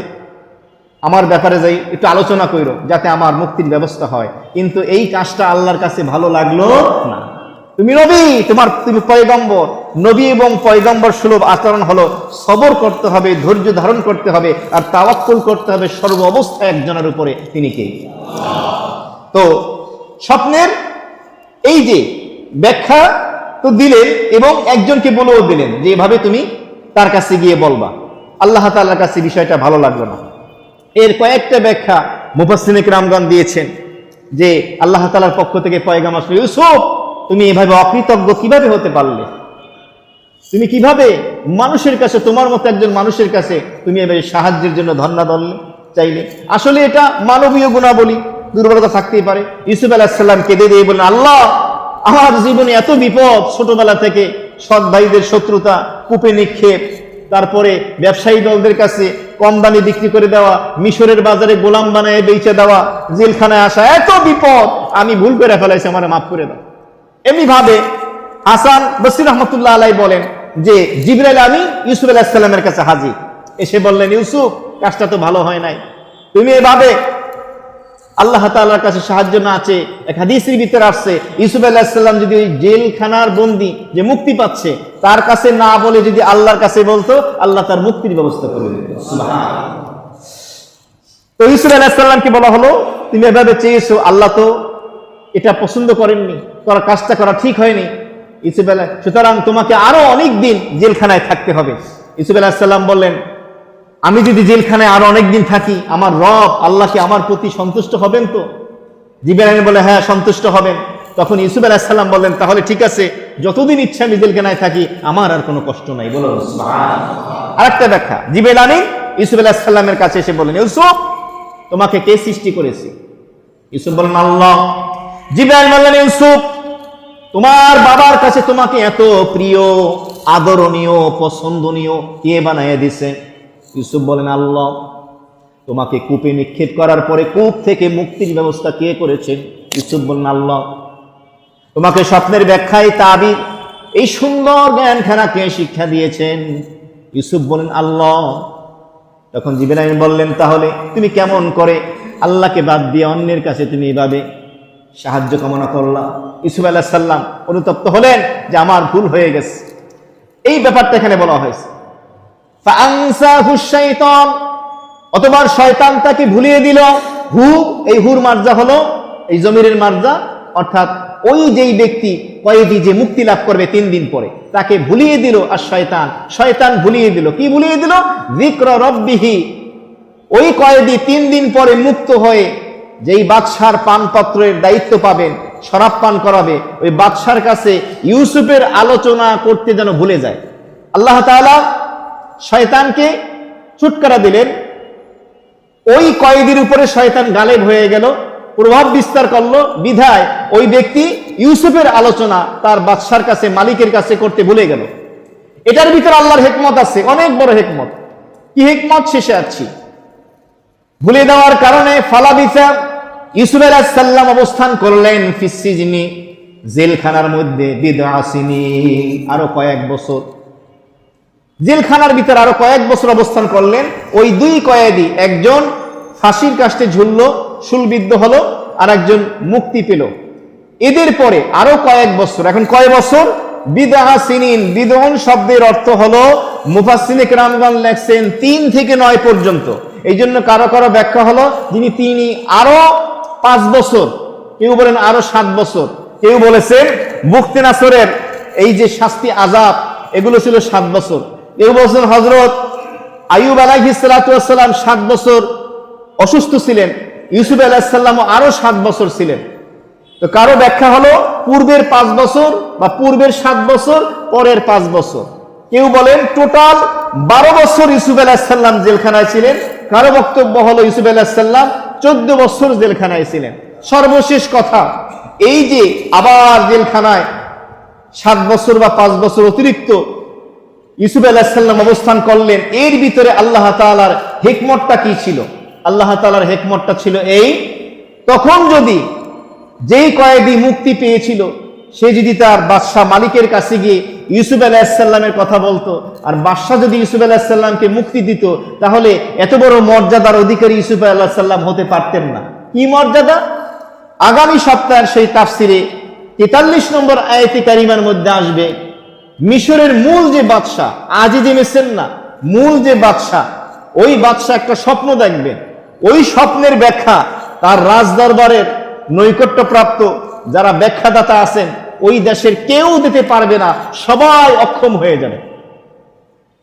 আমার ব্যাপারে যাই একটু আলোচনা কইরো যাতে আমার মুক্তির ব্যবস্থা হয়। কিন্তু এই কাজটা আল্লাহর কাছে ভালো লাগলো না। তুমি নবী, তুমি পয়গম্বর, নবী এবং পয়গম্বর সুলভ আচরণ হলো সবর করতে হবে, ধৈর্য ধারণ করতে হবে, আর তাওয়াক্কুল করতে হবে সর্ব অবস্থায় একজনের উপরে। তিনি কে? তো স্বপ্নের এই যে ব্যাখ্যা তো দিলেন এবং একজনকে বলেও দিলেন যে এভাবে তুমি তার কাছে গিয়ে বলবা। আল্লাহ তাআলার কাছে বিষয়টা ভালো লাগলো না। এর কয়েকটা ব্যাখ্যা মুফাসসিরিনে কিরামগণ দিয়েছেন যে আল্লাহ তাআলার পক্ষ থেকে পয়গাম আসলো, ইউসুফ তুমি এভাবে অকৃতজ্ঞ কিভাবে হতে পারলে? তুমি কিভাবে মানুষের কাছে, তোমার মতো একজন মানুষের কাছে তুমি এভাবে সাহায্যের জন্য ধন্যবাদ চাইলে? আসলে এটা মানবীয় গুণাবলী, দুর্বলতা থাকতেই পারে। ইউসুফ আলাইহিস সালাম কেঁদে দিয়ে বললেন, আল্লাহ আমার জীবনে এত বিপদ, ছোটবেলা থেকে সৎ ভাইদের শত্রুতা, কূপে নিক্ষেপ, তারপরে ব্যবসায়ী দলদের কাছে কম দামে বিক্রি করে দেওয়া, মিশরের বাজারে গোলাম বানায় বেচে দেওয়া, জেলখানায় আসা, এত বিপদ আমি ভুল করে ফেলাইছি, আমার মাফ করে দাও। এমনি ভাবে হাসান বসরি রহমতুল্লাহ আলাই বলেন যে জিবরাইল আমিন ইউসুফ আলাইহিস সালামের কাছে হাজির, এসে বললেন, ইউসুফ কাজটা তো ভালো হয় নাই, তুমি এভাবে আল্লাহ তাআলার কাছে সাহায্য না চেয়ে, এক হাদিসের ভিতরে আসছে ইউসুফ আলাইহিস সালাম যদি ওই জেলখানার বন্দী যে মুক্তি পাচ্ছে তার কাছে না বলে যদি আল্লাহর কাছে বলতো, আল্লাহ তার মুক্তির ব্যবস্থা করে দিত। সুবহানাল্লাহ। তো ইউসুফ আলাইহিস সালামকে বলা হলো, তুমি এভাবে চেয়েছো, আল্লাহ তো এটা পছন্দ করেননি, তোমার কাজটা করা ঠিক হয়নি। ইউসুফ আলাইহিস, সুতরাং তোমাকে আরো অনেক দিন জেলখানায় থাকতে হবে। ইউসুফ আলাইহিস সালাম বললেন, আমি যদি জেলখানায় আরো অনেকদিন থাকি, আমার রব আল্লাহ কি আমার প্রতি সন্তুষ্ট হবেন? তো জিবরাইল বলে, হ্যাঁ সন্তুষ্ট হবেন। তখন ইউসুফ আলাইহিস সালাম বললেন, তাহলে ঠিক আছে, যতদিন ইচ্ছা আমি জেলখানায় থাকি, আমার আর কোনো কষ্ট নাই। বলো সুবহানাল্লাহ। আরেকটা ব্যাখ্যা, জিবরাইল আমিন ইউসুফ আলাইহিস সালামের কাছে এসে বললেন, ইউসুফ তোমাকে কে সৃষ্টি করেছে? ইউসুফ বললেন, আল্লাহ। জিবরাইল বললেন, ইউসুফ তোমার বাবার কাছে তোমাকে এত প্রিয়, আদরণীয়, পছন্দনীয় কে বানাইয়া দিছে? ইউসুফ বলেন, আল্লাহ। তোমাকে কূপে নিক্ষেপ করার পরে কূপ থেকে মুক্তির ব্যবস্থা কে করেছেন? ইউসুফ বলেন, আল্লাহ। তোমাকে স্বপ্নের ব্যাখ্যায় তাবির এই সুন্দর জ্ঞানখানা কে শিক্ষা দিয়েছেন? ইউসুফ বলেন, আল্লাহ। তখন জিবরাইল বললেন, তাহলে তুমি কেমন করে আল্লাহকে বাদ দিয়ে অন্যের কাছে তুমি এভাবে সাহায্য কামনা করলা? ইউসুফ আলাইহিস সালাম অনুতপ্ত হলেন যে আমার ভুল হয়ে গেছে। এই ব্যাপারটা এখানে বলা হয়েছে, অতঃপর শয়তান তাকে ভুলিয়ে দিল। এই হুর মার্জা হলো এই জমিরের মার্জা, অর্থাৎ ওই যেই ব্যক্তি কয়েদি যে মুক্তি লাভ করবে 3 দিন পরে, তাকে ভুলিয়ে দিল। আর শয়তান ভুলিয়ে দিল, কি ভুলিয়ে দিল? যিকরা রাব্বিহি। ওই কয়েদি 3 দিন পরে মুক্ত হয়ে যেই বাদশার পানপত্রের দায়িত্ব পাবেন, শরাব পান করাবে, ওই বাদশার কাছে ইউসুফের আলোচনা করতে যেন ভুলে যায়। আল্লাহ তাআলা শয়তানকে ছুটকারা দিলেন। ওই কয়েদির উপরে শয়তান গালেব হয়ে গেল, প্রভাব বিস্তার করলো, বিধায় ওই ব্যক্তি ইউসুফের আলোচনা তার বাদশার কাছে, মালিকের কাছে করতে ভুলে গেল। এটার ভিতরে আল্লাহর হিকমত আছে, অনেক বড় হিকমত। কি হিকমত? শেষে আসছি। ভুলে দেওয়ার কারণে ফালাবিসা ইউসুফ আলাইহিস সালাম অবস্থান করলেন ফিসসিজনি, জেলখানার মধ্যে, বিদআসিনি, আরো কয়েক বছর জেলখানার ভিতরে আরো কয়েক বছর অবস্থান করলেন। ওই 2 কয়েদি, একজন ফাঁসির কাস্টে ঝুললো, শুলবিদ্ধ হলো, আর একজন মুক্তি পেল। এদের পরে আরো কয়েক বছর, এখন কয় বছর? বিদআসিনিন। বিদউন শব্দের অর্থ হলো, মুফাসসিরিনে কিরামগণ লেখছেন 3 থেকে 9 পর্যন্ত। এই জন্য কারো কারো ব্যাখ্যা হলো তিনি আরো 5 বছর, কেউ বলেন আরো 7 বছর, কেউ বলেছেন মুক্তি নাসরের এই যে শাস্তি আযাব এগুলো ছিল 7 বছর। কেউ বলছেন হযরত আইয়ুব আলাইহিস সালাতু ওয়াস সালাম 7 বছর অসুস্থ ছিলেন, ইউসুফ আলাইহিস সালামও আরো 7 বছর ছিলেন। তো কারো ব্যাখ্যা হলো পূর্বের 5 বছর বা পূর্বের 7 বছর, পরের 5 বছর। কেউ বলেন টোটাল 12 বছর ইউসুফ আলাইহিস সালাম জেলখানায় ছিলেন। কারো বক্তব্য হলো ইউসুফ আলাইহিস সালাম 14 বছর জেলখানায় ছিলেন। সর্বশেষ কথা, এই যে আবার জেলখানায় 7 বছর বা 5 বছর অতিরিক্ত ইউসুফ আলাইহিস সালাম অবস্থান করলেন, এর ভিতরে আল্লাহ তাআলার হিকমতটা কি ছিল? আল্লাহ তাআলার হিকমতটা ছিল এই, তখন যদি যেই কয়েদি মুক্তি পেয়েছিল সে যদি তার বাদশা মালিকের কাছে গিয়ে ইউসুফ আলাইহিস সালামের কথা বলতো, আর বাদশাহ যদি ইউসুফ আলাইহিস সালামকে মুক্তি দিত, তাহলে এত বড় মর্যাদার অধিকারী ইউসুফ আলাইহিস সালাম হতে পারতেন না। কি মর্যাদা? আগামী সপ্তাহের সেই তাফসিরে 43 নম্বর আয়াতে কারিমার মধ্যে আসবে, মিশরের মূল যে বাদশাহ, আজিজে মিসর না, মূল যে বাদশাহ, ওই বাদশাহ একটা স্বপ্ন দেখবে। ওই স্বপ্নের ব্যাখ্যা তার রাজদরবারের নৈকট্যপ্রাপ্ত যারা ব্যাখ্যাদাতা আছেন ওই দেশের কেউ দিতে পারবে না, সবাই অক্ষম হয়ে যাবে।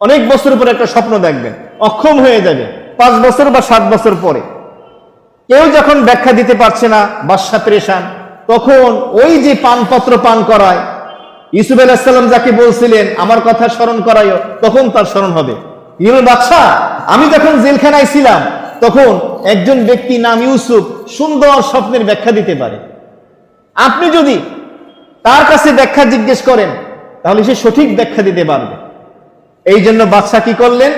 অনেক বছর পরে একটা স্বপ্ন দেখবেন, অক্ষম হয়ে যাবে 5 বছর বা 7 বছর পরে। কেউ যখন ব্যাখ্যা দিতে পারছে না, বাদশা পেরেশান, তখন ওই যে পানপত্র পান করায়, ইউসুফ আলাইহিস সালাম যাকে বলছিলেন আমার কথা স্মরণ করাইও, তখন তার স্মরণ হবে। বাদশা, আমি যখন জেলখানায় ছিলাম তখন একজন ব্যক্তি নাম ইউসুফ সুন্দর স্বপ্নের ব্যাখ্যা দিতে পারে। আপনি যদি তার কাছে ব্যাখ্যা জিজ্ঞেস করেন তাহলে সে সঠিক ব্যাখ্যা দিতে পারবে। এই জন্য বাদশা কি করলেন?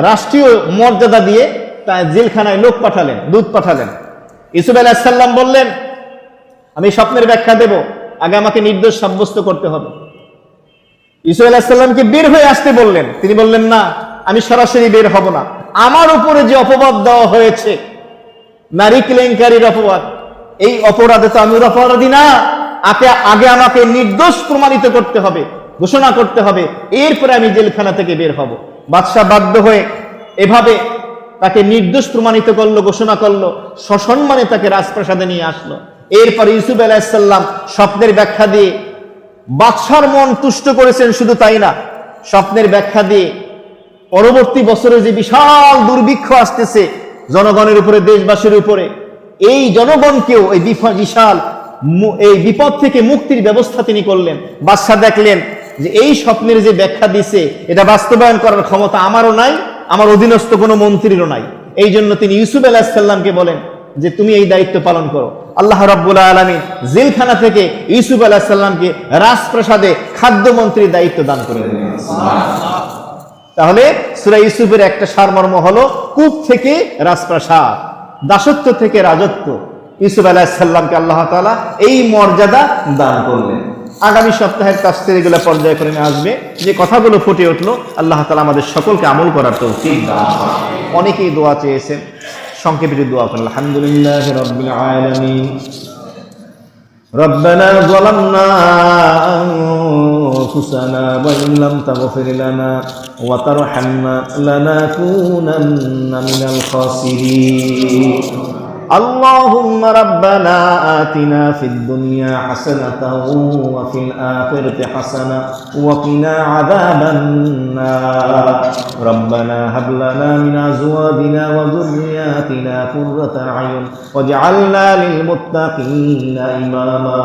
রাষ্ট্রীয় মর্যাদা দিয়ে তার জেলখানায় লোক পাঠালেন, দূত পাঠালেন। ইউসুফ আলাইহিস সালাম বললেন আমি স্বপ্নের ব্যাখ্যা দেব, আগে আমাকে নির্দোষ সাব্যস্ত করতে হবে। ইউসুফ আলাইহিস সালামকে বের হয়ে আসতে বললেন, তিনি বললেন না, আমি সরাসরি বের হব না। আমার উপরে যে অপবাদ দেওয়া হয়েছে, নারী কেলেঙ্কারির অপবাদ, এই অপরাধে তো আমি অপরাধী না, আগে আমাকে নির্দোষ প্রমাণিত করতে হবে, ঘোষণা করতে হবে, এরপরে আমি জেলখানা থেকে বের হব। বাদশা বাধ্য হয়ে এভাবে তাকে নির্দোষ প্রমাণিত করলো, ঘোষণা করলো, সসম্মানে তাকে রাজপ্রাসাদে নিয়ে আসলো। এরপর ইউসুফ আলাইহিস সালাম স্বপ্নের ব্যাখ্যা দিয়ে বাদশার মন তুষ্ট করেছেন। শুধু তাই না, স্বপ্নের ব্যাখ্যা দিয়ে পরবর্তী বছরে যে বিশাল দুর্ভিক্ষ আসতেছে জনগণের উপরে, দেশবাসীর উপরে, এই জনগণকেও এই বিশাল এই বিপদ থেকে মুক্তির ব্যবস্থা তিনি করলেন। বাদশা দেখলেন যে এই স্বপ্নের যে ব্যাখ্যা দিছে এটা বাস্তবায়ন করার ক্ষমতা আমারও নাই, আমার অধীনস্থ কোনো মন্ত্রীরও নাই। এই জন্য তিনি ইউসুফ আলাইহিস সালামকে বলেন যে তুমি এই দায়িত্ব পালন করো। আল্লাহ রাব্বুল আলামিন জেলখানা থেকে ইউসুফ আলাইহিস সালামকে রাজপ্রাসাদে খাদ্যমন্ত্রীর দায়িত্ব দান করে দিলেন। তাহলে সূরা ইউসুফের একটা সারমর্ম হলো কূপ থেকে রাজপ্রাসাদ, দাসত্ব থেকে রাজত্ব। ইউসুফ আলাইহিস সালামকে আল্লাহ তাআলা এই মর্যাদা দান করলেন। আগামী সপ্তাহের তাফসীর এগুলো পর্যায়ক্রমে আসবে। যে কথাগুলো ফুটে উঠলো, আল্লাহ তাআলা আমাদের সকলকে আমল করার তৌফিক দান করুন। অনেকেই দোয়া চেয়েছেন, সংক্ষেপে দোয়া করেন। আলহামদুলিল্লাহি রাব্বিল আলামিন। ربنا ظلمنا أنفسنا وإن لم تغفر لنا وترحمنا لنكونن من الخاسرين اللهم ربنا آتنا في الدنيا حسنة وفي الآخرة حسنة وقنا عذاب النار ربنا هب لنا من أزواجنا وذرياتنا قرة أعين واجعلنا للمتقين إماما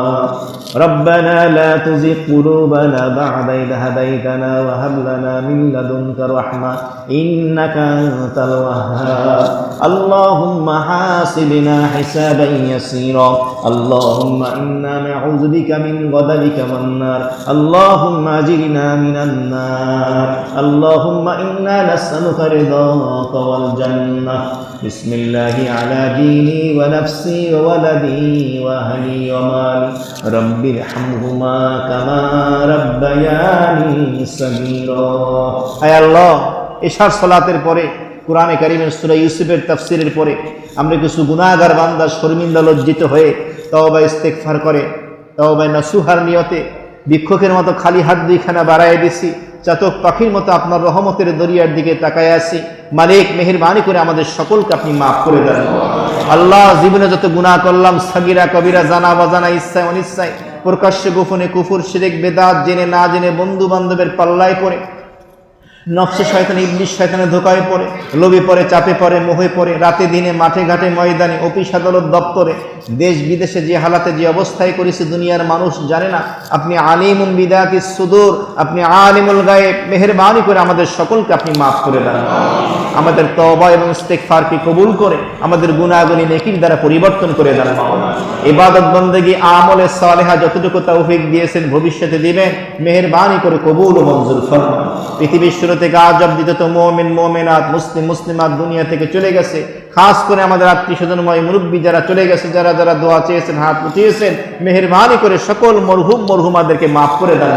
ربنا لا تزغ قلوبنا بعد إذ هديتنا وهب لنا من لدنك رحمة إنك أنت الوهاب اللهم حاسبنا حسابا يسيرا اللهم إنا نعوذ بك من غضبك والنار اللهم أجرنا من النار اللهم إنا نسألك رضاك والجنة بسم الله على ديني ونفسي وولدي وأهلي ومالي رب ارحمهما كما ربياني صغيرا أي الله ইশার সালাতের পরে কুরআনে কারীমের সূরা ইউসুফের তাফসীরের পরে আমরা কিছু গুনাহগার বান্দা শর্মিন্দা লজ্জিত হয়ে তওবা ইস্তেগফার করে তওবা নাসুহার নিয়তে ভিক্ষুকের মতো খালি হাত দুইখানা বাড়ায় দিছি, চাতক পাখির মতো আপনার রহমতের দরিয়ার দিকে তাকায় আছি। মালিক মেহেরবানি করে আমাদের সকলকে আপনি মাফ করে দেন। আল্লাহ, জীবনে যত গুনাহ করলাম, সাগীরা কবিরা, জানা বাজানা, ইচ্ছায় অনিচ্ছায়, প্রকাশ্যে গোপনে, কুফর শিরক বেদাত, জেনে না জেনে, বন্ধু বান্ধবের পাল্লায় পড়ে, নফসে শয়তান ইবলিস শয়তানের ধোঁকায় পড়ে, লোভে পড়ে, চাপে পড়ে, মোহে পড়ে, রাতে দিনে, মাঠে ঘাটে, ময়দানে, অফিস আদালত দপ্তরে, দেশ বিদেশে যে হালাতে যে অবস্থায় করেছে দুনিয়ার মানুষ জানে না। আপনি আলিমুন বিদাতিস সুদূর, আপনি আলিমুল গায়েব। মেহেরবানি করে আমাদের সকলকে আপনি মাফ করে দেন। আমাদের তওবা এবং ইস্তেগফারকে কবুল করে আমাদের গুনাহগুলি নেকির দ্বারা পরিবর্তন করে দেন। ইবাদত বন্দেগী আমলে সালেহা যতটুকু তৌফিক দিয়েছেন ভবিষ্যতে দিবেন, মেহেরবানি করে কবুল ও মঞ্জুর ফরমান। পৃথিবীর শুরু থেকে আজ অবধি যত মুমিন মুমিনাত, মুসলিম মুসলিমাত দুনিয়া থেকে চলে গেছে, খাস করে আমাদের আত্মীয় স্বজনময় মুরব্বী যারা চলে গেছে, যারা যারা দোয়া চেয়েছেন, হাত উঠিয়েছেন, মেহেরবানি করে সকল মরহুম মরহুমাদেরকে মাফ করে দেন।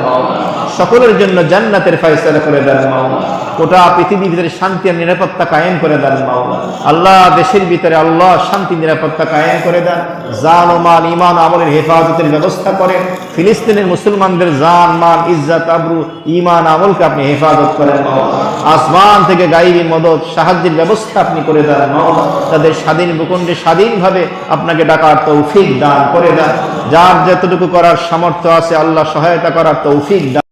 সকলের জন্য জান্নাতের ফয়সালা করে দেন মাওলা। গোটা পৃথিবীর ভিতরে শান্তি আর নিরাপত্তা কায়েম করে দেন মাওলা। আল্লাহ দেশের ভিতরে আল্লাহ শান্তি নিরাপত্তা কায়েম করে দেন। জান ও মাল ঈমান আমলের হেফাজতের ব্যবস্থা করেন। ফিলিস্তিনের মুসলমানদের জান মাল ইজ্জত আবরু ঈমান আমলকে আপনি হেফাজত করেন মাওলা। আসমান থেকে গায়বী মদদ সাহায্যের ব্যবস্থা আপনি করে দেন মাওলা। তাদের স্বাধীন ভূখণ্ডে স্বাধীনভাবে আপনাকে ডাকার তৌফিক দান করে দেন। যার যতটুকু করার সামর্থ্য আছে আল্লাহ সহায়তা করার তৌফিক দান